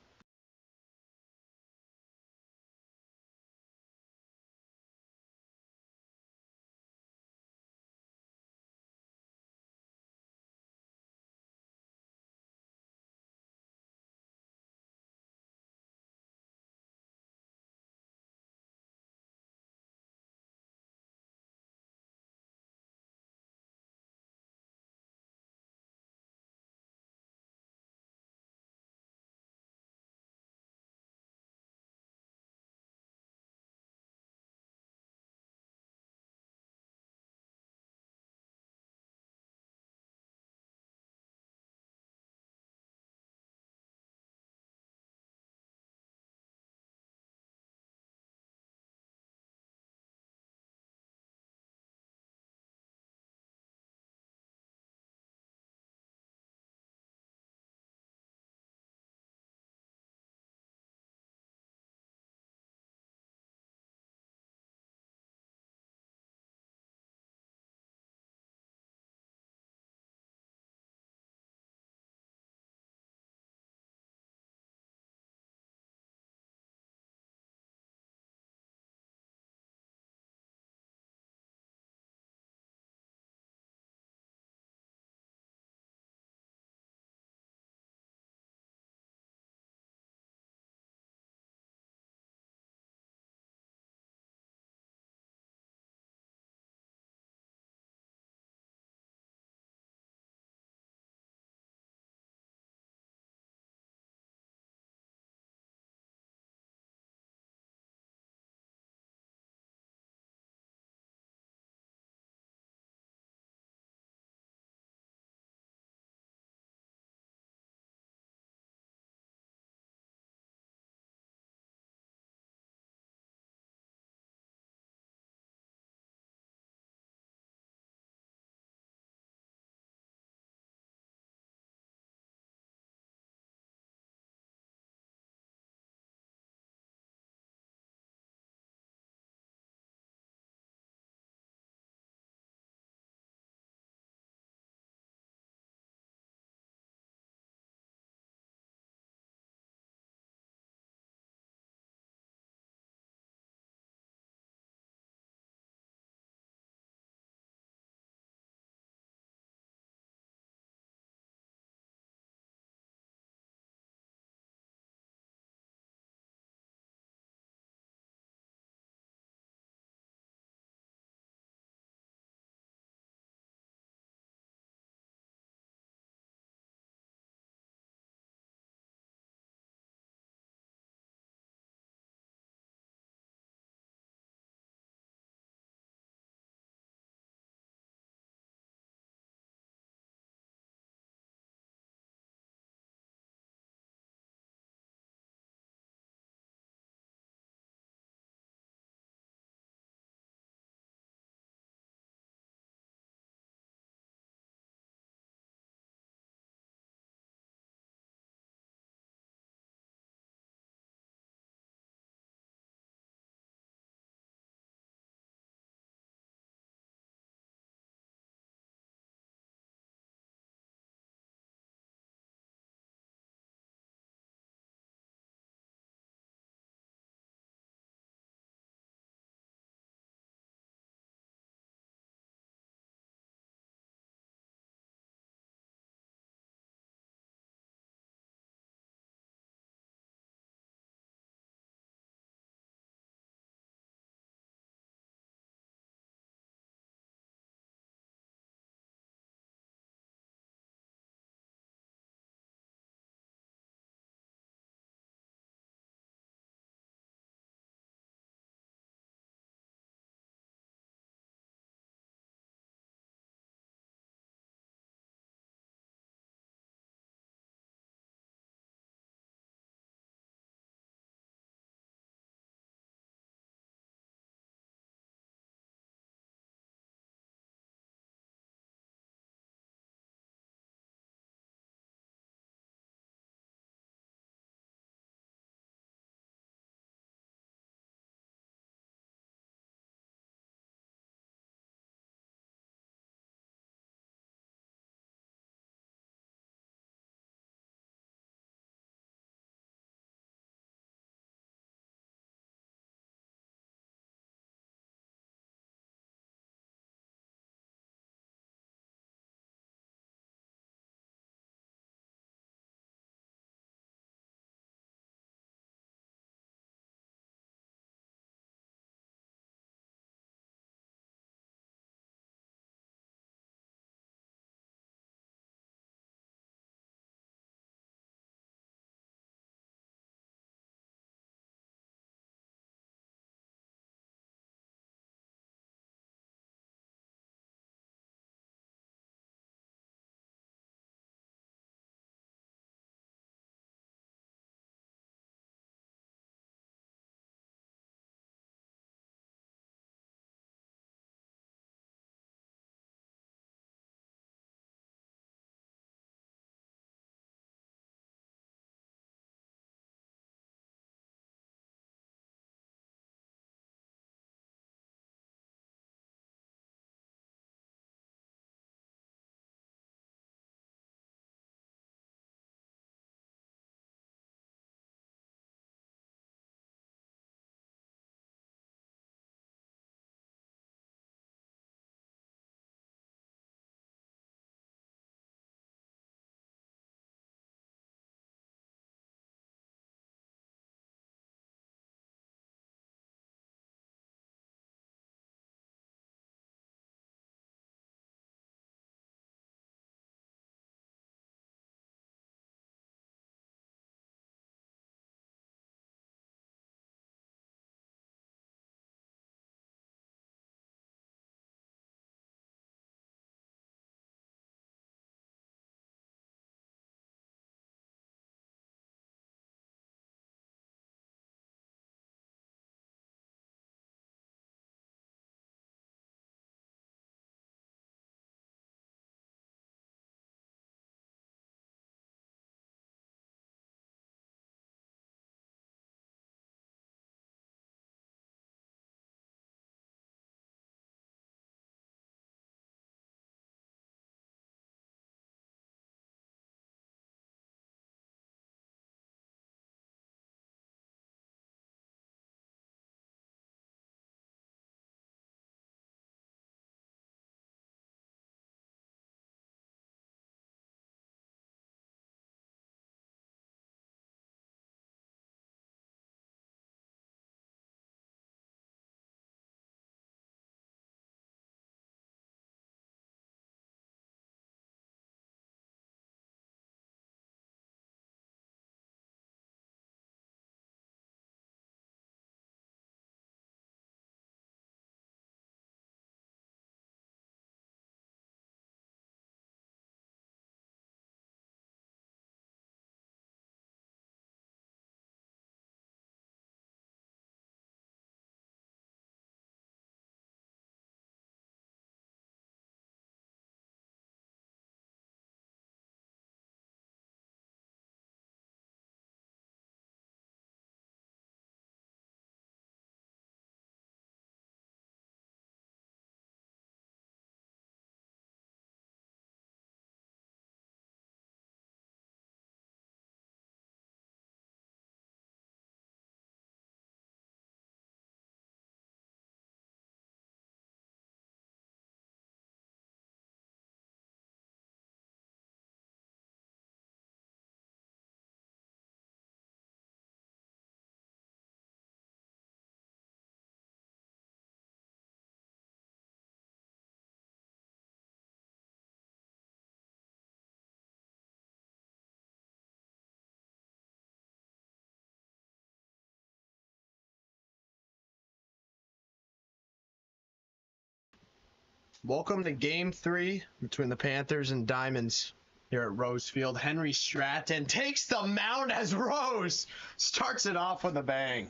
Welcome to Game 3 between the Panthers and Diamonds here at Rose Field. Henry Stratton takes the mound as Rose starts it off with a bang.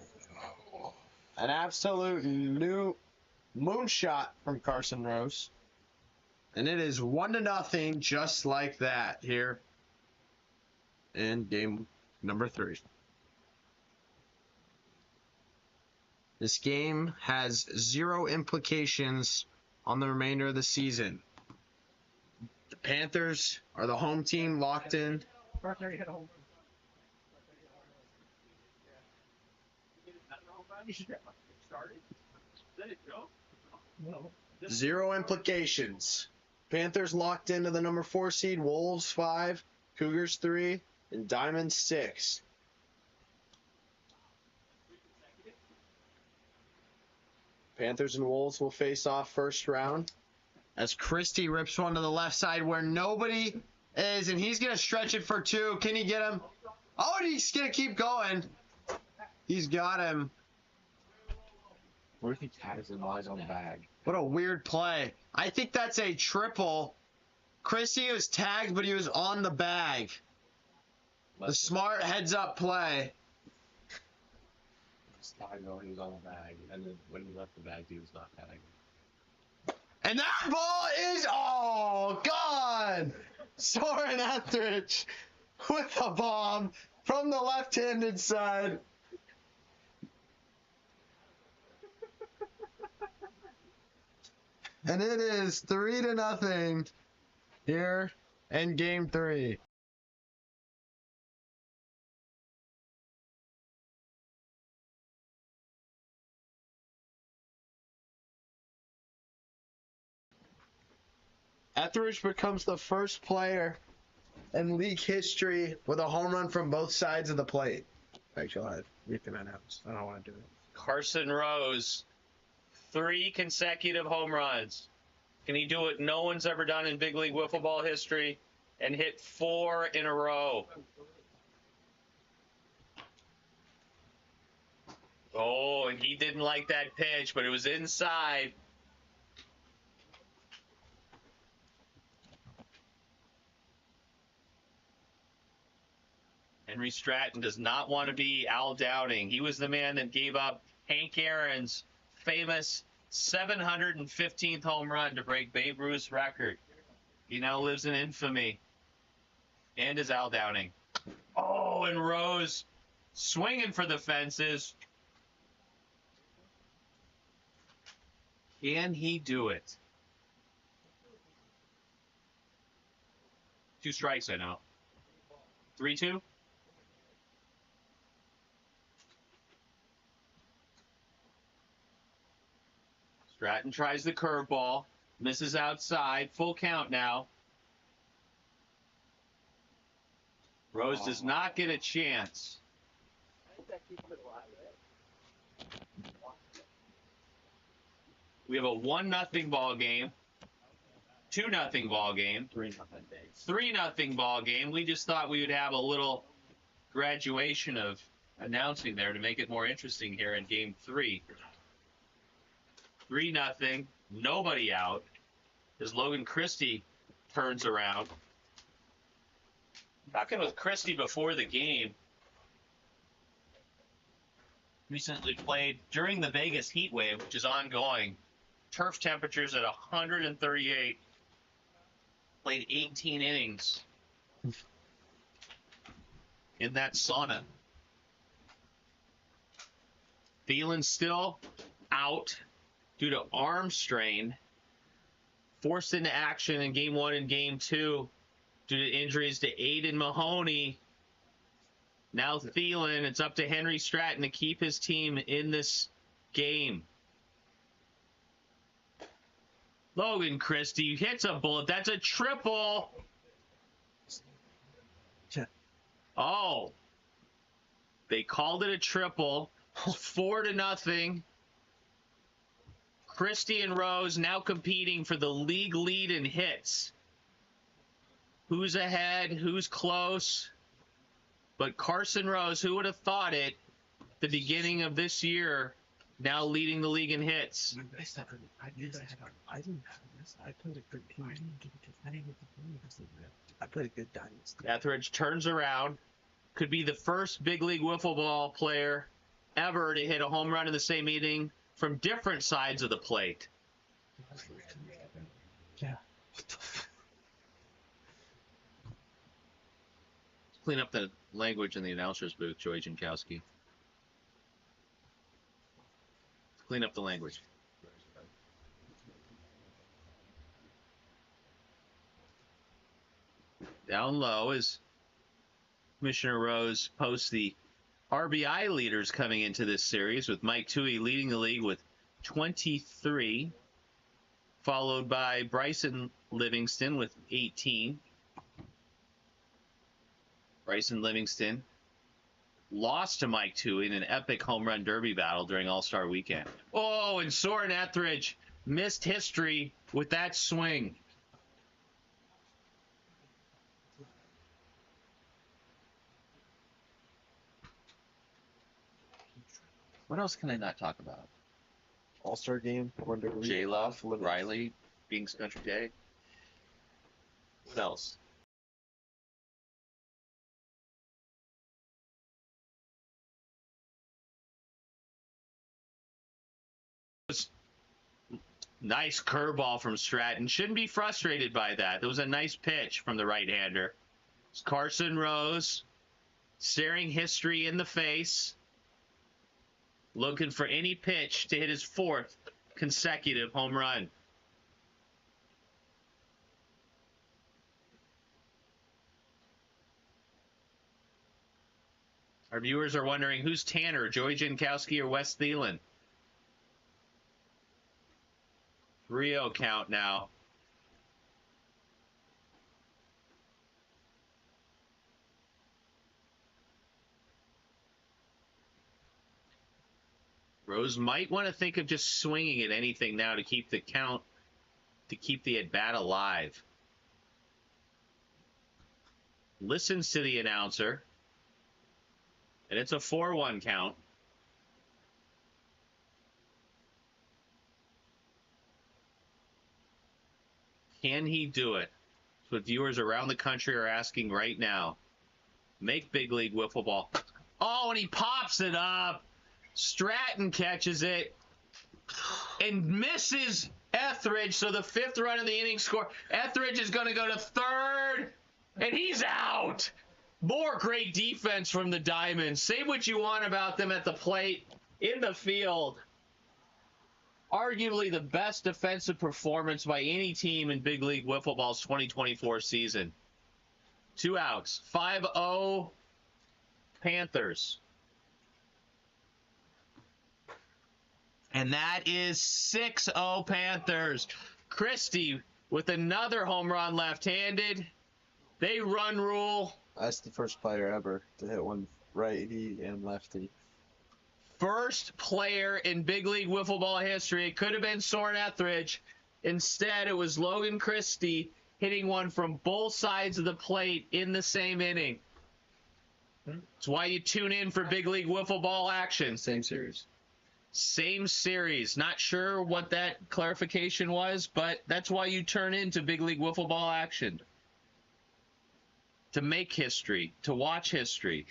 An absolute new moonshot from Carson Rose. And it is 1-0 just like that here in game number 3. This game has 0 implications on the remainder of the season. The Panthers are the home team locked in. Zero implications. Panthers locked into the number 4 seed, Wolves 5, Cougars 3, and Diamonds 6. Panthers and Wolves will face off first round as Christie rips one to the left side where nobody is, and he's going to stretch it for 2. Can he get him? Oh, and he's going to keep going. He's got him. What if he tags and lies on the bag? What a weird play. I think that's a triple. Christie was tagged, but he was on the bag. The smart heads-up play. He was on the bag, and then when he left the bag, he was not tagged. And that ball is, oh, gone! Soren Etheridge with a bomb from the left-handed side. And it is 3-0 here in game 3. Etheridge becomes the first player in league history with a home run from both sides of the plate. Actually, you can announce. I don't want to do it. Carson Rose, 3 consecutive home runs. Can he do what no one's ever done in big league wiffle ball history and hit 4 in a row? Oh, and he didn't like that pitch, but it was inside. Henry Stratton does not want to be Al Downing. He was the man that gave up Hank Aaron's famous 715th home run to break Babe Ruth's record. He now lives in infamy. And is Al Downing. Oh, and Rose swinging for the fences. Can he do it? 2 strikes, I know. 3-2? Stratton tries the curveball, misses outside, full count now. Rose does not get a chance. We have a 1-0 ball game, 2-0 ball game, 3-0 ball game. We just thought we would have a little graduation of announcing there to make it more interesting here in game 3. 3-0, nobody out, as Logan Christie turns around. Talking with Christie before the game, recently played during the Vegas heat wave, which is ongoing. Turf temperatures at 138, played 18 innings in that sauna. Thielen still out due to arm strain, forced into action in game 1 and game 2 due to injuries to Aiden Mahoney. Now Thielen, it's up to Henry Stratton to keep his team in this game. Logan Christie hits a bullet. That's a triple. Oh, they called it a triple. 4-0. Christie and Rose now competing for the league lead in hits. Who's ahead? Who's close? But Carson Rose, who would have thought it, the beginning of this year, now leading the league in hits. I didn't have I played a good I played a good dynasty. Etheridge turns around. Could be the first big league wiffle ball player ever to hit a home run in the same inning from different sides of the plate. Yeah. Clean up the language in the announcer's booth, Joey Jankowski. Clean up the language. Down low as Commissioner Rose posts the RBI leaders coming into this series, with Mike Toohey leading the league with 23, followed by Bryson Livingston with 18. Bryson Livingston lost to Mike Toohey in an epic home run derby battle during All-Star Weekend. Oh, and Soren Etheridge missed history with that swing. What else can I not talk about? All-Star game. J-Love, Riley, being Country Day. What else? Nice curveball from Stratton. Shouldn't be frustrated by that. That was a nice pitch from the right-hander. Carson Rose staring history in the face, looking for any pitch to hit his 4th consecutive home run. Our viewers are wondering who's Tanner, Joey Jankowski, or Wes Thielen. 3-0 count now. Rose might want to think of just swinging at anything now to keep the count, to keep the at-bat alive. Listens to the announcer, and it's a 4-1 count. Can he do it? That's what viewers around the country are asking right now. Make big league wiffle ball. Oh, and he pops it up. Stratton catches it and misses Etheridge, so the 5th run of the inning score. Etheridge is going to go to 3rd, and he's out. More great defense from the Diamonds. Say what you want about them at the plate, in the field. Arguably the best defensive performance by any team in Big League Wiffle Ball's 2024 season. 2 outs. 5-0 Panthers. And that is 6-0 Panthers. Christie with another home run left-handed. They run rule. That's the first player ever to hit one righty and lefty. First player in Big League Wiffle Ball history. It could have been Soren Etheridge. Instead, it was Logan Christie hitting one from both sides of the plate in the same inning. That's why you tune in for Big League Wiffle Ball action. Same series. Same series. Not sure what that clarification was, but that's why you turn into Big League Wiffle Ball action. To make history, to watch history.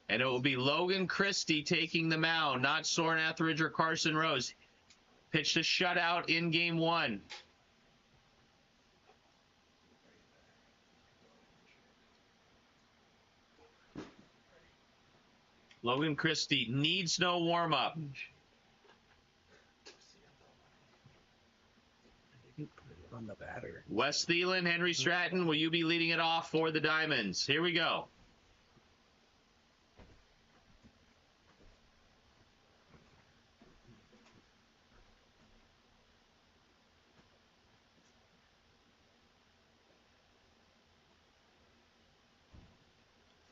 And it will be Logan Christie taking the mound, not Soren Etheridge or Carson Rose. Pitched a shutout in Game 1. Logan Christie needs no warm-up. On the batter. Wes Thielen, Henry Stratton, will you be leading it off for the Diamonds? Here we go.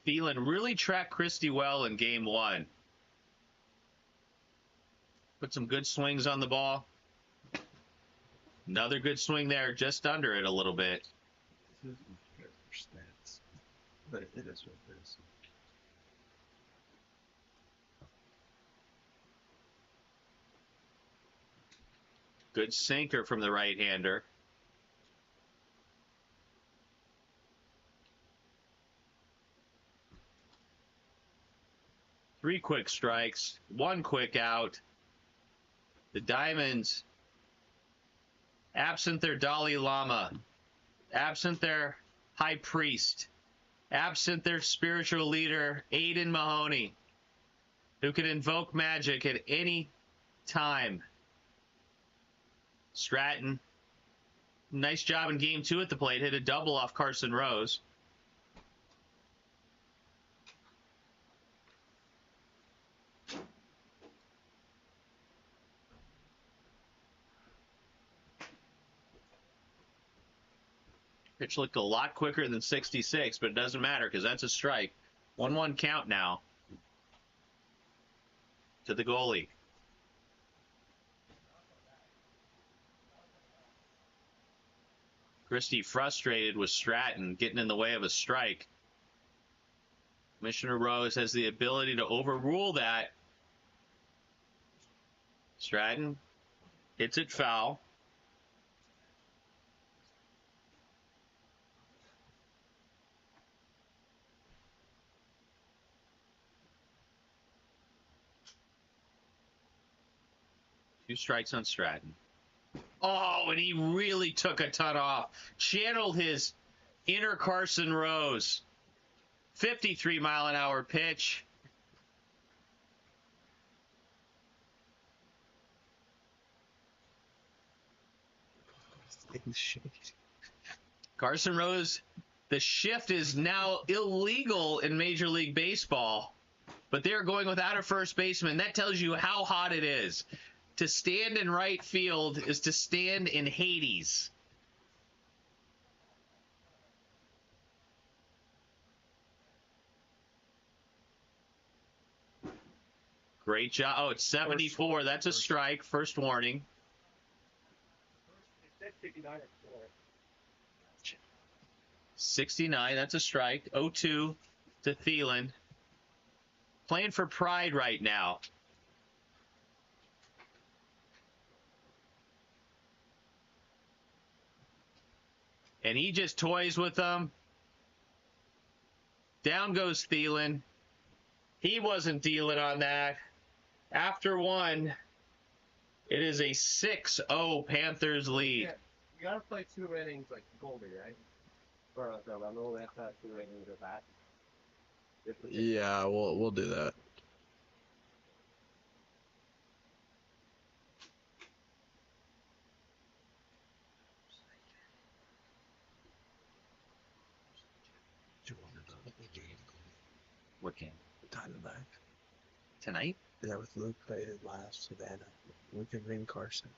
Thielen really tracked Christie well in Game 1. Put some good swings on the ball. Another good swing there, just under it a little bit. But it is what it is. Good sinker from the right-hander. Three quick strikes, one quick out. The Diamonds, absent their Dalai Lama, absent their high priest, absent their spiritual leader, Aiden Mahoney, who can invoke magic at any time. Stratton, nice job in game 2 at the plate, hit a double off Carson Rose. Pitch looked a lot quicker than 66, but it doesn't matter because that's a strike. 1-1 count now to the goalie. Christie frustrated with Stratton getting in the way of a strike. Commissioner Rose has the ability to overrule that. Stratton hits it foul. Two strikes on Stratton. Oh, and he really took a ton off. Channeled his inner Carson Rose. 53-mile-an-hour pitch. Carson Rose, the shift is now illegal in Major League Baseball, but they're going without a first baseman. That tells you how hot it is. To stand in right field is to stand in Hades. Great job. Oh, it's 74. That's a strike. First warning. 69. That's a strike. 0-2 to Thielen. Playing for pride right now. And he just toys with them. Down goes Thielen. He wasn't dealing on that. After one, it is a 6-0 Panthers lead. Yeah, you gotta play 2 innings like Goldie, right? Or like a run they have to have 2 innings or back. Yeah, we'll do that. What game? Diamondback. Tonight? Yeah, with Luke played last Savannah. Luke and Green Carson.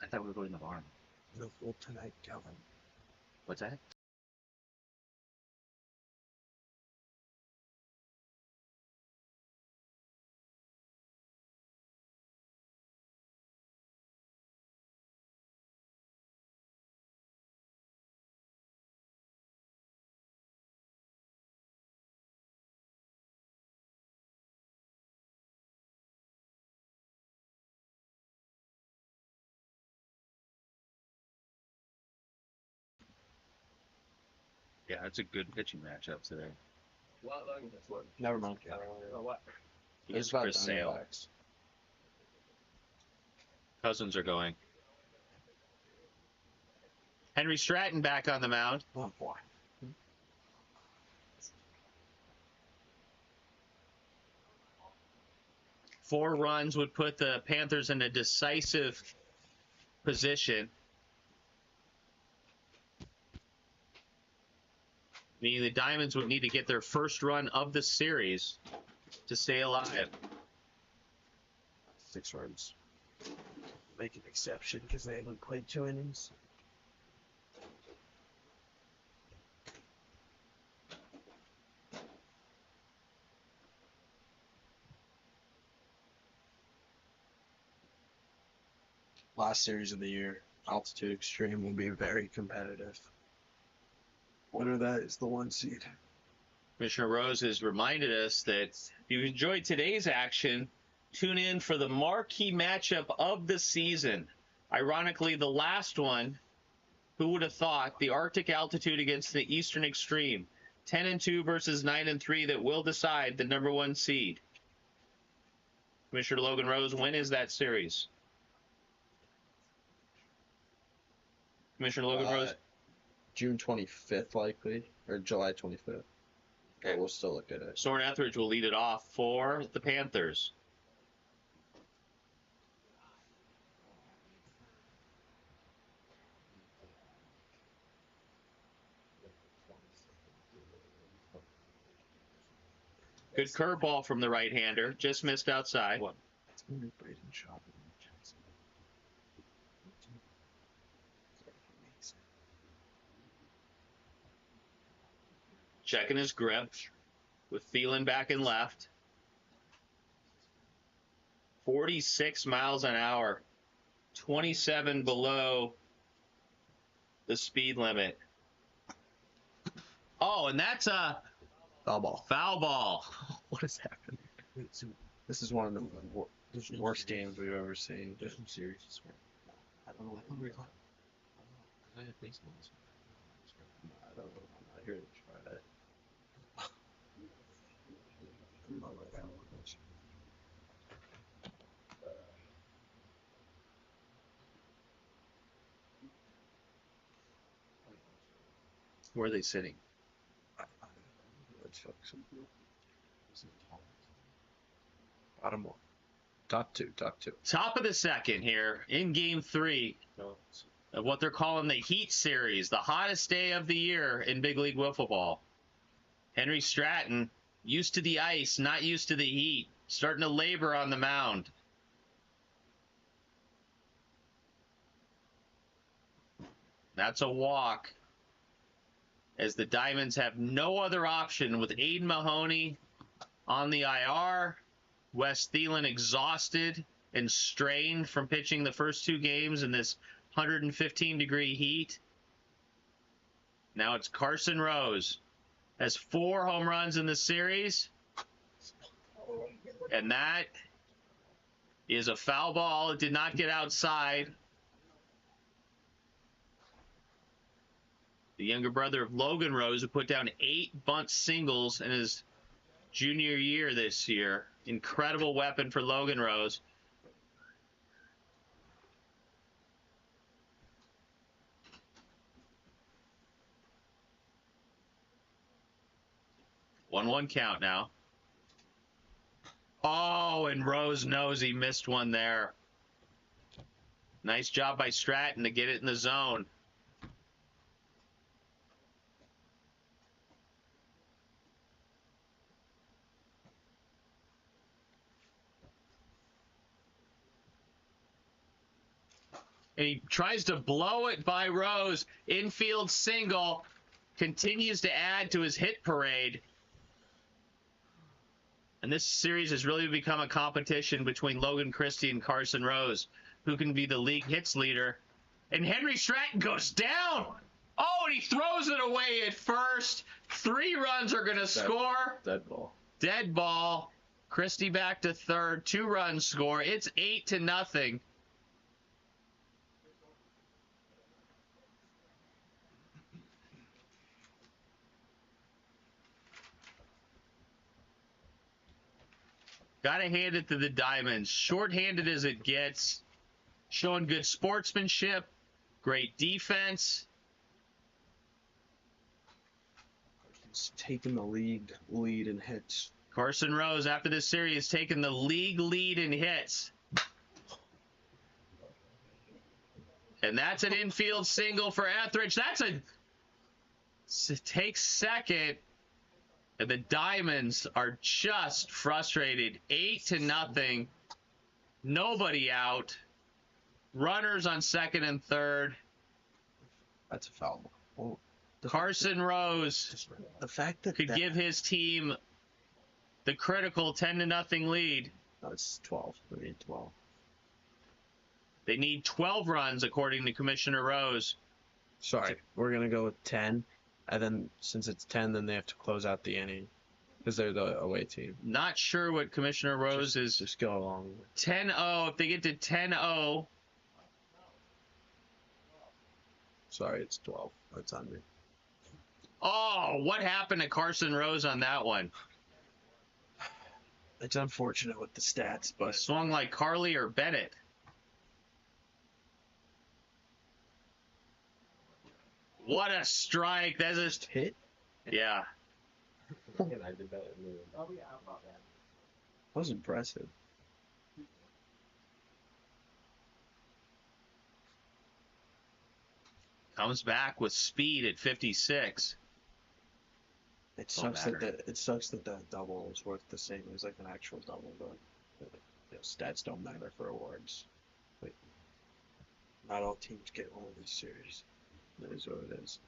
I thought we were going to the barn. No, well, tonight, Calvin. What's that? Yeah, it's a good pitching matchup today. Never mind. What? It's Chris Sale. Cousins are going. Henry Stratton back on the mound. Oh, boy. 4 runs would put the Panthers in a decisive position. Meaning the Diamonds would need to get their first run of the series to stay alive. 6 runs. Make an exception because they haven't played 2 innings. Last series of the year, Altitude Extreme will be very competitive. Winner of that is the 1 seed. Commissioner Rose has reminded us that if you enjoyed today's action, tune in for the marquee matchup of the season. Ironically, the last one, who would have thought the Arctic altitude against the eastern extreme, 10-2 versus 9-3, that will decide the number 1 seed. Commissioner Logan Rose, when is that series? Commissioner Logan Rose? June 25th, likely, or July 25th. Okay, we'll still look at it. Soren Etheridge will lead it off for the Panthers. Good curveball from the right-hander. Just missed outside. Checking his grip with Thielen back and left. 46 miles an hour. 27 below the speed limit. Oh, and that's a Foul ball. foul ball. What is happening? This is one of the worst games we've ever seen. There's some serious. I don't know. I'm not here to try that. Where are they sitting? Let's focus on bottom one. Top two. Top of the second here in game 3 of what they're calling the Heat Series, the hottest day of the year in Big League Wiffle Ball. Henry Stratton, used to the ice, not used to the heat, starting to labor on the mound. That's a walk, as the Diamonds have no other option with Aiden Mahoney on the IR. Wes Thielen exhausted and strained from pitching the first 2 games in this 115-degree heat. Now it's Carson Rose. Has 4 home runs in the series. And that is a foul ball. It did not get outside. The younger brother of Logan Rose, who put down 8 bunt singles in his junior year this year. Incredible weapon for Logan Rose. One count now. Oh, and Rose knows he missed one there. Nice job by Stratton to get it in the zone. And he tries to blow it by Rose. Infield single. Continues to add to his hit parade. And this series has really become a competition between Logan Christie and Carson Rose, who can be the league hits leader. And Henry Stratton goes down. Oh, and he throws it away at first. 3 runs are going to score. Dead ball. Dead ball. Christie back to third. 2 runs score. It's 8-0. Got to hand it to the Diamonds. Short-handed as it gets. Showing good sportsmanship. Great defense. He's taking the lead in hits. Carson Rose, after this series, has taken the league lead in hits. And that's an infield single for Etheridge. That's a... Takes second. And the Diamonds are just frustrated. 8-0. Nobody out. Runners on second and third. That's a foul ball. Oh, Carson Rose the fact that could give his team the critical 10-0 lead. No, it's 12. We need 12. They need 12 runs, according to Commissioner Rose. Sorry, we're gonna go with 10. And then, since it's 10, then they have to close out the inning. Because they're the away team. Not sure what Commissioner Rose is. Just go along with 10-0. If they get to 10-0, Sorry, it's 12. That's on me. Oh, what happened to Carson Rose on that one? It's unfortunate with the stats, He but swung like Carly or Bennett. What a strike. That is, hit. yeah. And I did that in the That was impressive. Comes back with speed at 56. It Don't sucks that matter. it sucks that that double is worth the same as like an actual double, but stats don't matter for awards. But not all teams get one of these series. That is what it is.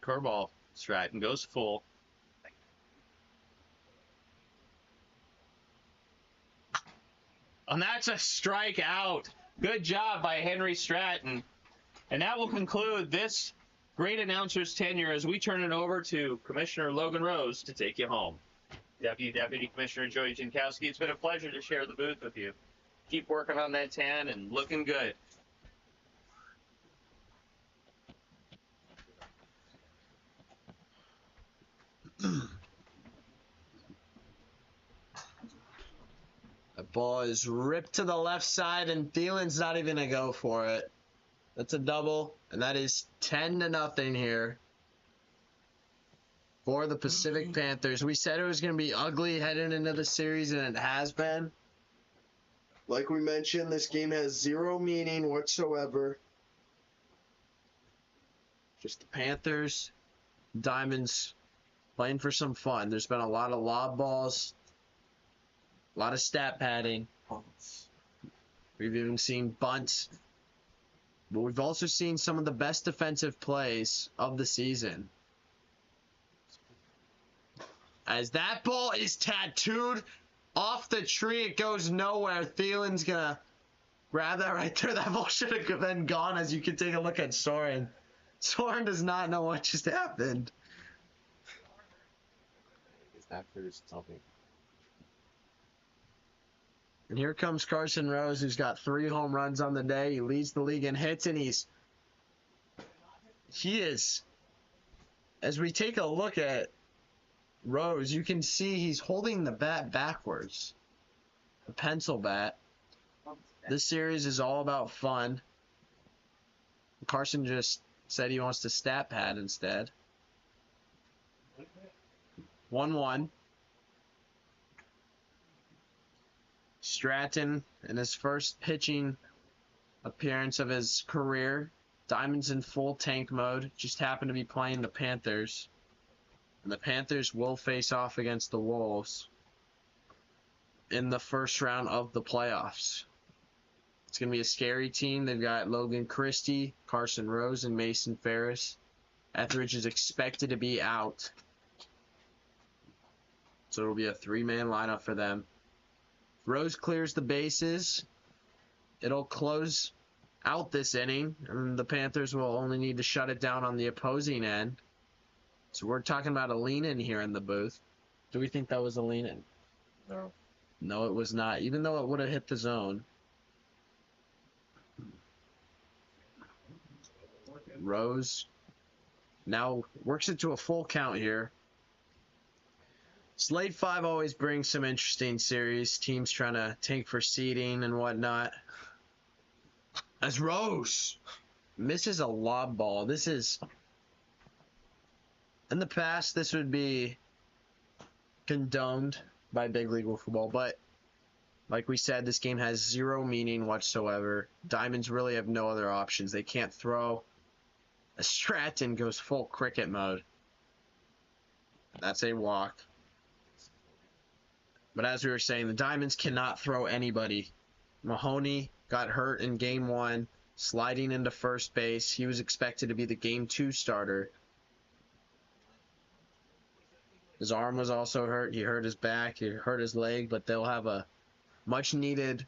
Curveball. Stratton goes full. And that's a strikeout. Good job by Henry Stratton. And that will conclude this great announcer's tenure as we turn it over to Commissioner Logan Rose to take you home. Deputy Commissioner Joey Jankowski, it's been a pleasure to share the booth with you. Keep working on that tan and looking good. That ball is ripped to the left side, and Thielen's not even going to go for it. That's a double, and that is 10-0 here for the Pacific Panthers. We said it was going to be ugly heading into the series, and it has been. Like we mentioned, this game has zero meaning whatsoever. Just the Panthers, Diamonds playing for some fun. There's been a lot of lob balls, a lot of stat padding. We've even seen bunts. But we've also seen some of the best defensive plays of the season. As that ball is tattooed off the tree, it goes nowhere. Thielen's going to grab that right there. That ball should have been gone, as you can take a look at Soren. Soren does not know what just happened. after something. And here comes Carson Rose, who's got 3 home runs on the day. He leads the league in hits, and he is, as we take a look at Rose, you can see he's holding the bat backwards. The pencil bat. This series is all about fun. Carson just said he wants to stat pad instead. 1-1. Stratton in his first pitching appearance of his career. Diamonds in full tank mode. Just happened to be playing the Panthers. And the Panthers will face off against the Wolves in the first round of the playoffs. It's going to be a scary team. They've got Logan Christie, Carson Rose, and Mason Ferris. Etheridge is expected to be out. So it'll be a 3-man lineup for them. Rose clears the bases. It'll close out this inning, and the Panthers will only need to shut it down on the opposing end. So we're talking about a lean-in here in the booth. Do we think that was a lean-in? No. No, it was not, even though it would have hit the zone. Rose now works it to a full count here. Slate 5 always brings some interesting series. Teams trying to tank for seeding and whatnot. As Rose misses a lob ball. This is... In the past, this would be condoned by Big League Football, but like we said, this game has zero meaning whatsoever. Diamonds really have no other options. They can't throw. A Stratton goes full cricket mode. That's a walk. But as we were saying, the Diamonds cannot throw anybody. Mahoney got hurt in Game 1, sliding into first base. He was expected to be the Game 2 starter. His arm was also hurt. He hurt his back. He hurt his leg. But they'll have a much-needed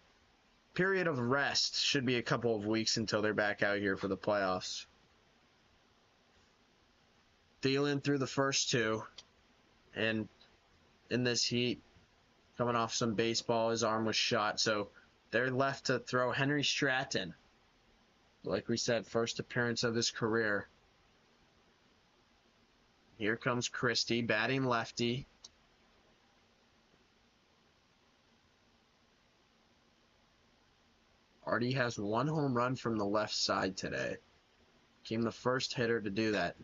period of rest. Should be a couple of weeks until they're back out here for the playoffs. Thielen through the first 2. And in this heat, coming off some baseball, his arm was shot. So They're left to throw Henry Stratton. Like we said, first appearance of his career. Here comes Christie, batting lefty. Already has one home run from the left side today. Became the first hitter to do that.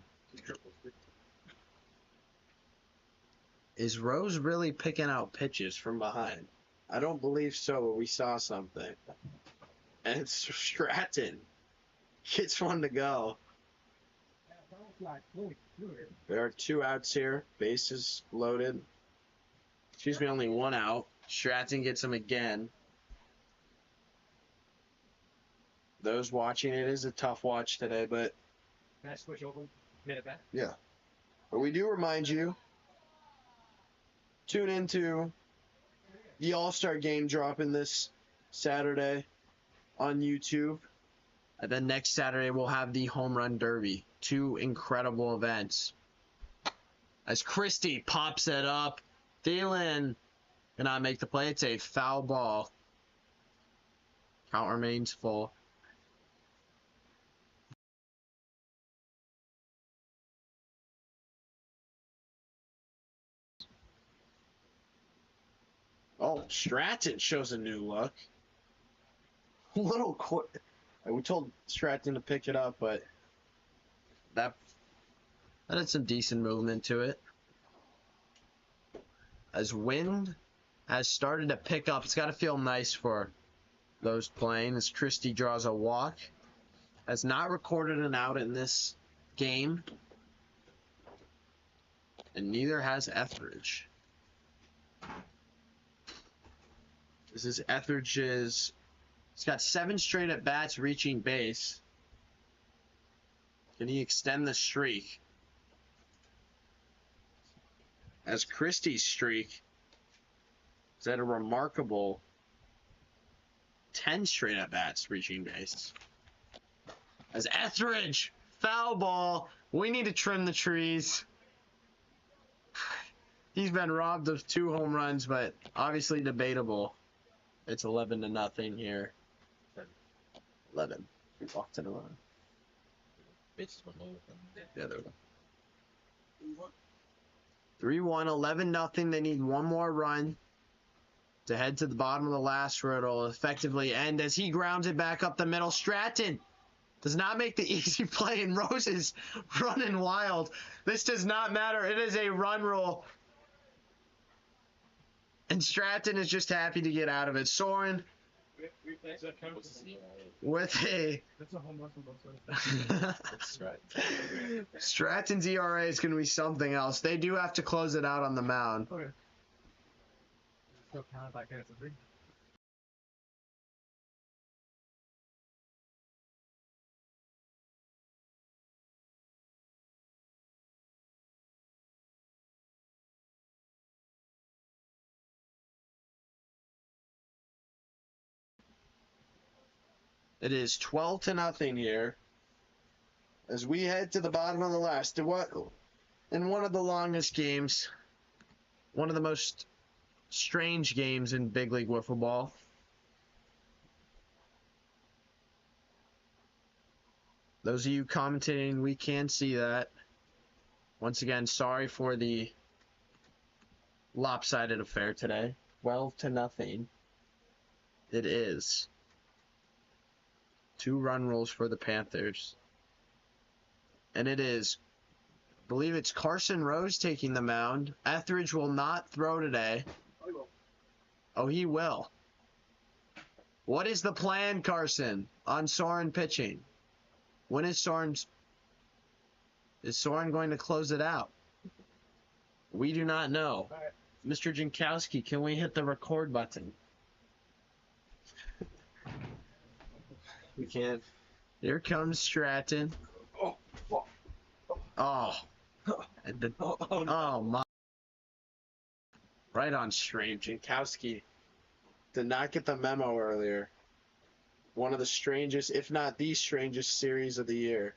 Is Rose really picking out pitches from behind? I don't believe so, but we saw something. And it's Stratton. Gets one to go. There are 2 outs here. Bases loaded. Excuse me, only 1 out. Stratton gets him again. Those watching, it is a tough watch today, but... Can I switch over? Minute back? Yeah. But we do remind you, tune into the All-Star Game dropping this Saturday on YouTube. And then next Saturday, we'll have the Home Run Derby. 2 incredible events. As Christie pops it up, Thielen cannot make the play. It's a foul ball. Count remains full. Oh, Stratton shows a new look. Little quick. We told Stratton to pick it up, but that had some decent movement to it. As wind has started to pick up, it's got to feel nice for those playing. As Christie draws a walk, has not recorded an out in this game, and neither has Etheridge. This is Etheridge's. He's got 7 straight at bats reaching base. Can he extend the streak? As Christie's streak is at a remarkable 10 straight at bats reaching base. As Etheridge, foul ball. We need to trim the trees. He's been robbed of 2 home runs, but obviously debatable. It's 11-0 here. 11. We walked it around. Yeah, there we go. 3-1, 11-0. They need one more run to head to the bottom of the last row. It'll effectively end as he grounds it back up the middle. Stratton does not make the easy play, and Rose is running wild. This does not matter. It is a run rule. And Stratton is just happy to get out of it. Soren with a... That's a home run from both sides. Stratton's ERA is going to be something else. They do have to close it out on the mound. Okay. Still counted back in. It's a big. It is 12-0 here as we head to the bottom of the last. In one of the longest games, one of the most strange games in big league wiffle ball. Those of you commentating, we can see that. Once again, sorry for the lopsided affair today. 12-0. It is. 2 run rules for the Panthers. And it is, I believe it's Carson Rose taking the mound. Etheridge will not throw today. Oh, he will. What is the plan, Carson, on Soren pitching? When is Soren going to close it out? We do not know. Mr. Jankowski, can we hit the record button? We can't. Here comes Stratton. Oh. Oh, my. Right on stream. Jankowski did not get the memo earlier. One of the strangest, if not the strangest series of the year.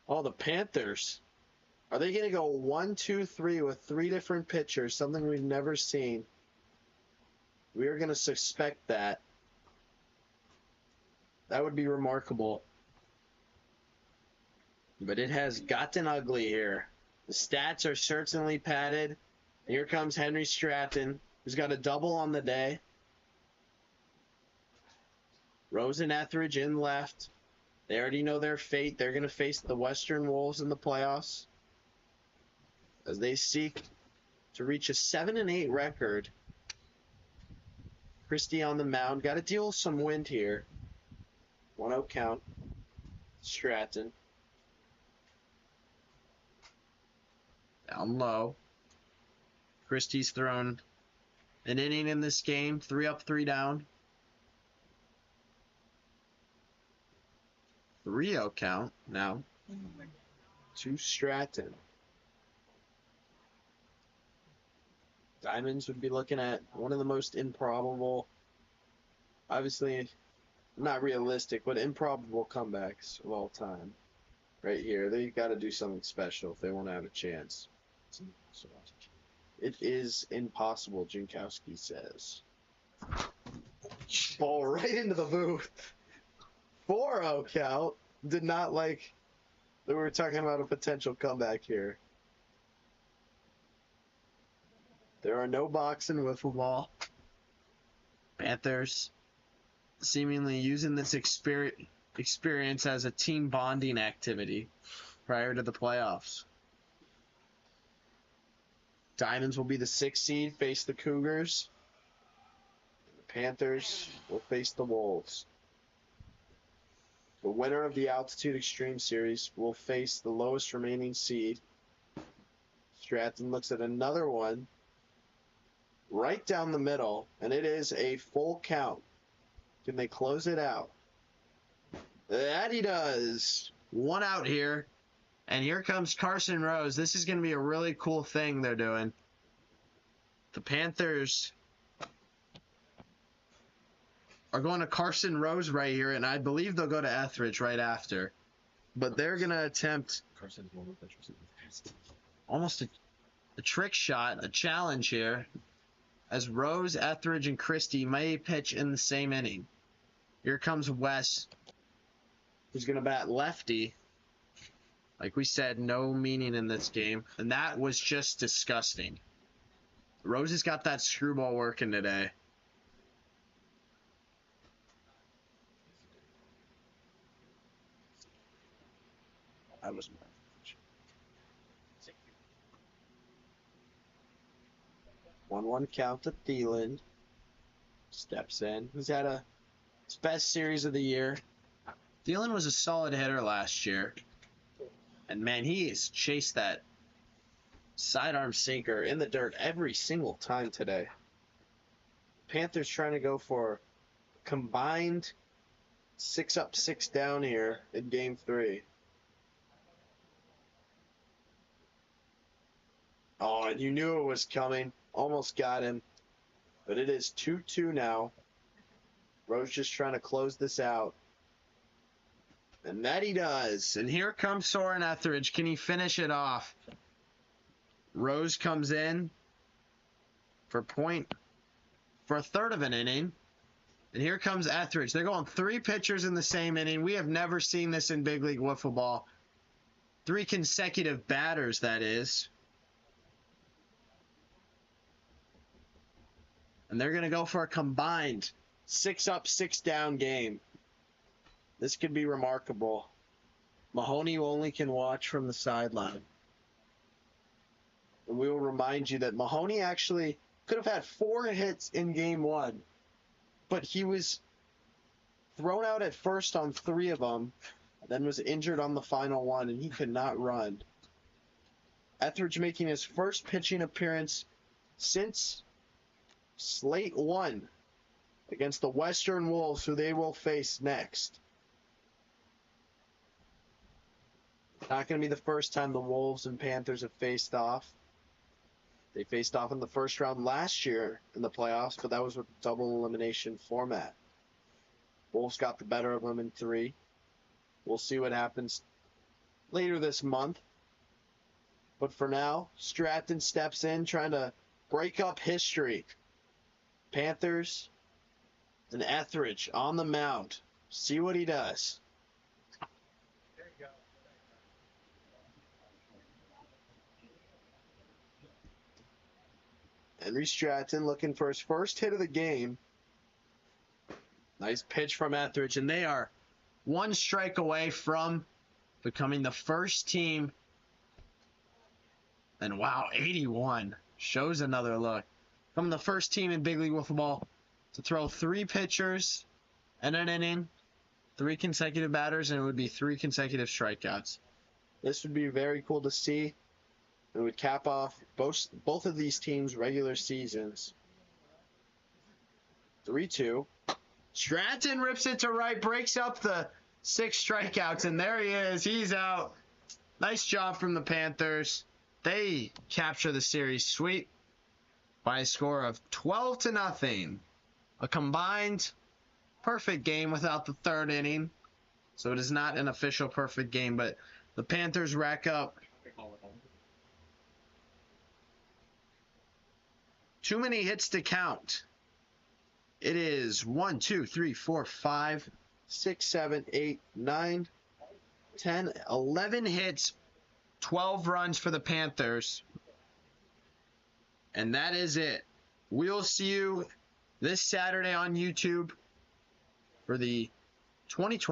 Oh, the Panthers. Are they going to go 1, 2, 3 with 3 different pitchers? Something we've never seen. We are going to suspect that. That would be remarkable. But it has gotten ugly here. The stats are certainly padded. Here comes Henry Stratton, who's got a double on the day. Rose and Etheridge in left. They already know their fate. They're going to face the Western Wolves in the playoffs as they seek to reach a 7-8 record. Christie on the mound. Got to deal with some wind here. 1-0 count. Stratton. Down low. Christie's thrown an inning in this game. 3 up, 3 down. 3-0 count now to Stratton. Diamonds would be looking at one of the most improbable, obviously not realistic, but improbable comebacks of all time. Right here. They got to do something special if they want to have a chance. It is impossible, Jankowski says. Ball right into the booth. 4-0 count. Did not like that we were talking about a potential comeback here. There are no box in wiffle ball. Panthers seemingly using this experience as a team bonding activity prior to the playoffs. Diamonds will be the 6th seed, face the Cougars. The Panthers will face the Wolves. The winner of the Altitude Extreme Series will face the lowest remaining seed. Stratton looks at another one right down the middle, and it is a full count. Can they close it out? That he does. 1 out here. And here comes Carson Rose. This is going to be a really cool thing they're doing. The Panthers are going to Carson Rose right here, and I believe they'll go to Etheridge right after. But they're going to attempt almost a trick shot, a challenge here, as Rose, Etheridge, and Christie may pitch in the same inning. Here comes Wes, who's going to bat lefty. Like we said, no meaning in this game. And that was just disgusting. Rose has got that screwball working today. That was my 1-1 count to Thielen. Steps in. He's had his best series of the year. Thielen was a solid hitter last year. And man, he has chased that sidearm sinker in the dirt every single time today. Panthers trying to go for combined 6 up, 6 down here in game 3. Oh, and you knew it was coming. Almost got him. But it is 2-2 now. Rose just trying to close this out. And that he does. And here comes Soren Etheridge. Can he finish it off? Rose comes in for a third of an inning. And here comes Etheridge. They're going 3 pitchers in the same inning. We have never seen this in big league wiffle ball. 3 consecutive batters, that is. And they're going to go for a combined 6 up, 6 down game. This could be remarkable. Mahoney only can watch from the sideline. And we will remind you that Mahoney actually could have had 4 hits in game 1, but he was thrown out at first on 3 of them, then was injured on the final one, and he could not run. Etheridge making his first pitching appearance since Slate 1 against the Western Wolves, who they will face next. Not going to be the first time the Wolves and Panthers have faced off. They faced off in the first round last year in the playoffs, but that was with double elimination format. Wolves got the better of them in 3. We'll see what happens later this month. But for now, Stratton steps in trying to break up history. Panthers and Etheridge on the mound. See what he does. Henry Stratton looking for his first hit of the game. Nice pitch from Etheridge, and they are one strike away from becoming the first team. And wow, 81 shows another look. Becoming the first team in Big League Wiffle Ball to throw 3 pitchers in an inning, 3 consecutive batters, and it would be 3 consecutive strikeouts. This would be very cool to see. It would cap off both of these teams' regular seasons. 3-2. Stratton rips it to right, breaks up the 6 strikeouts, and there he is. He's out. Nice job from the Panthers. They capture the series sweep by a score of 12-0. A combined perfect game without the 3rd inning. So it is not an official perfect game, but the Panthers rack up too many hits to count. It is 1, 2, 3, 4, 5, 6, 7, 8, 9, 10, 11 hits, 12 runs for the Panthers. And that is it. We'll see you this Saturday on YouTube for the 2020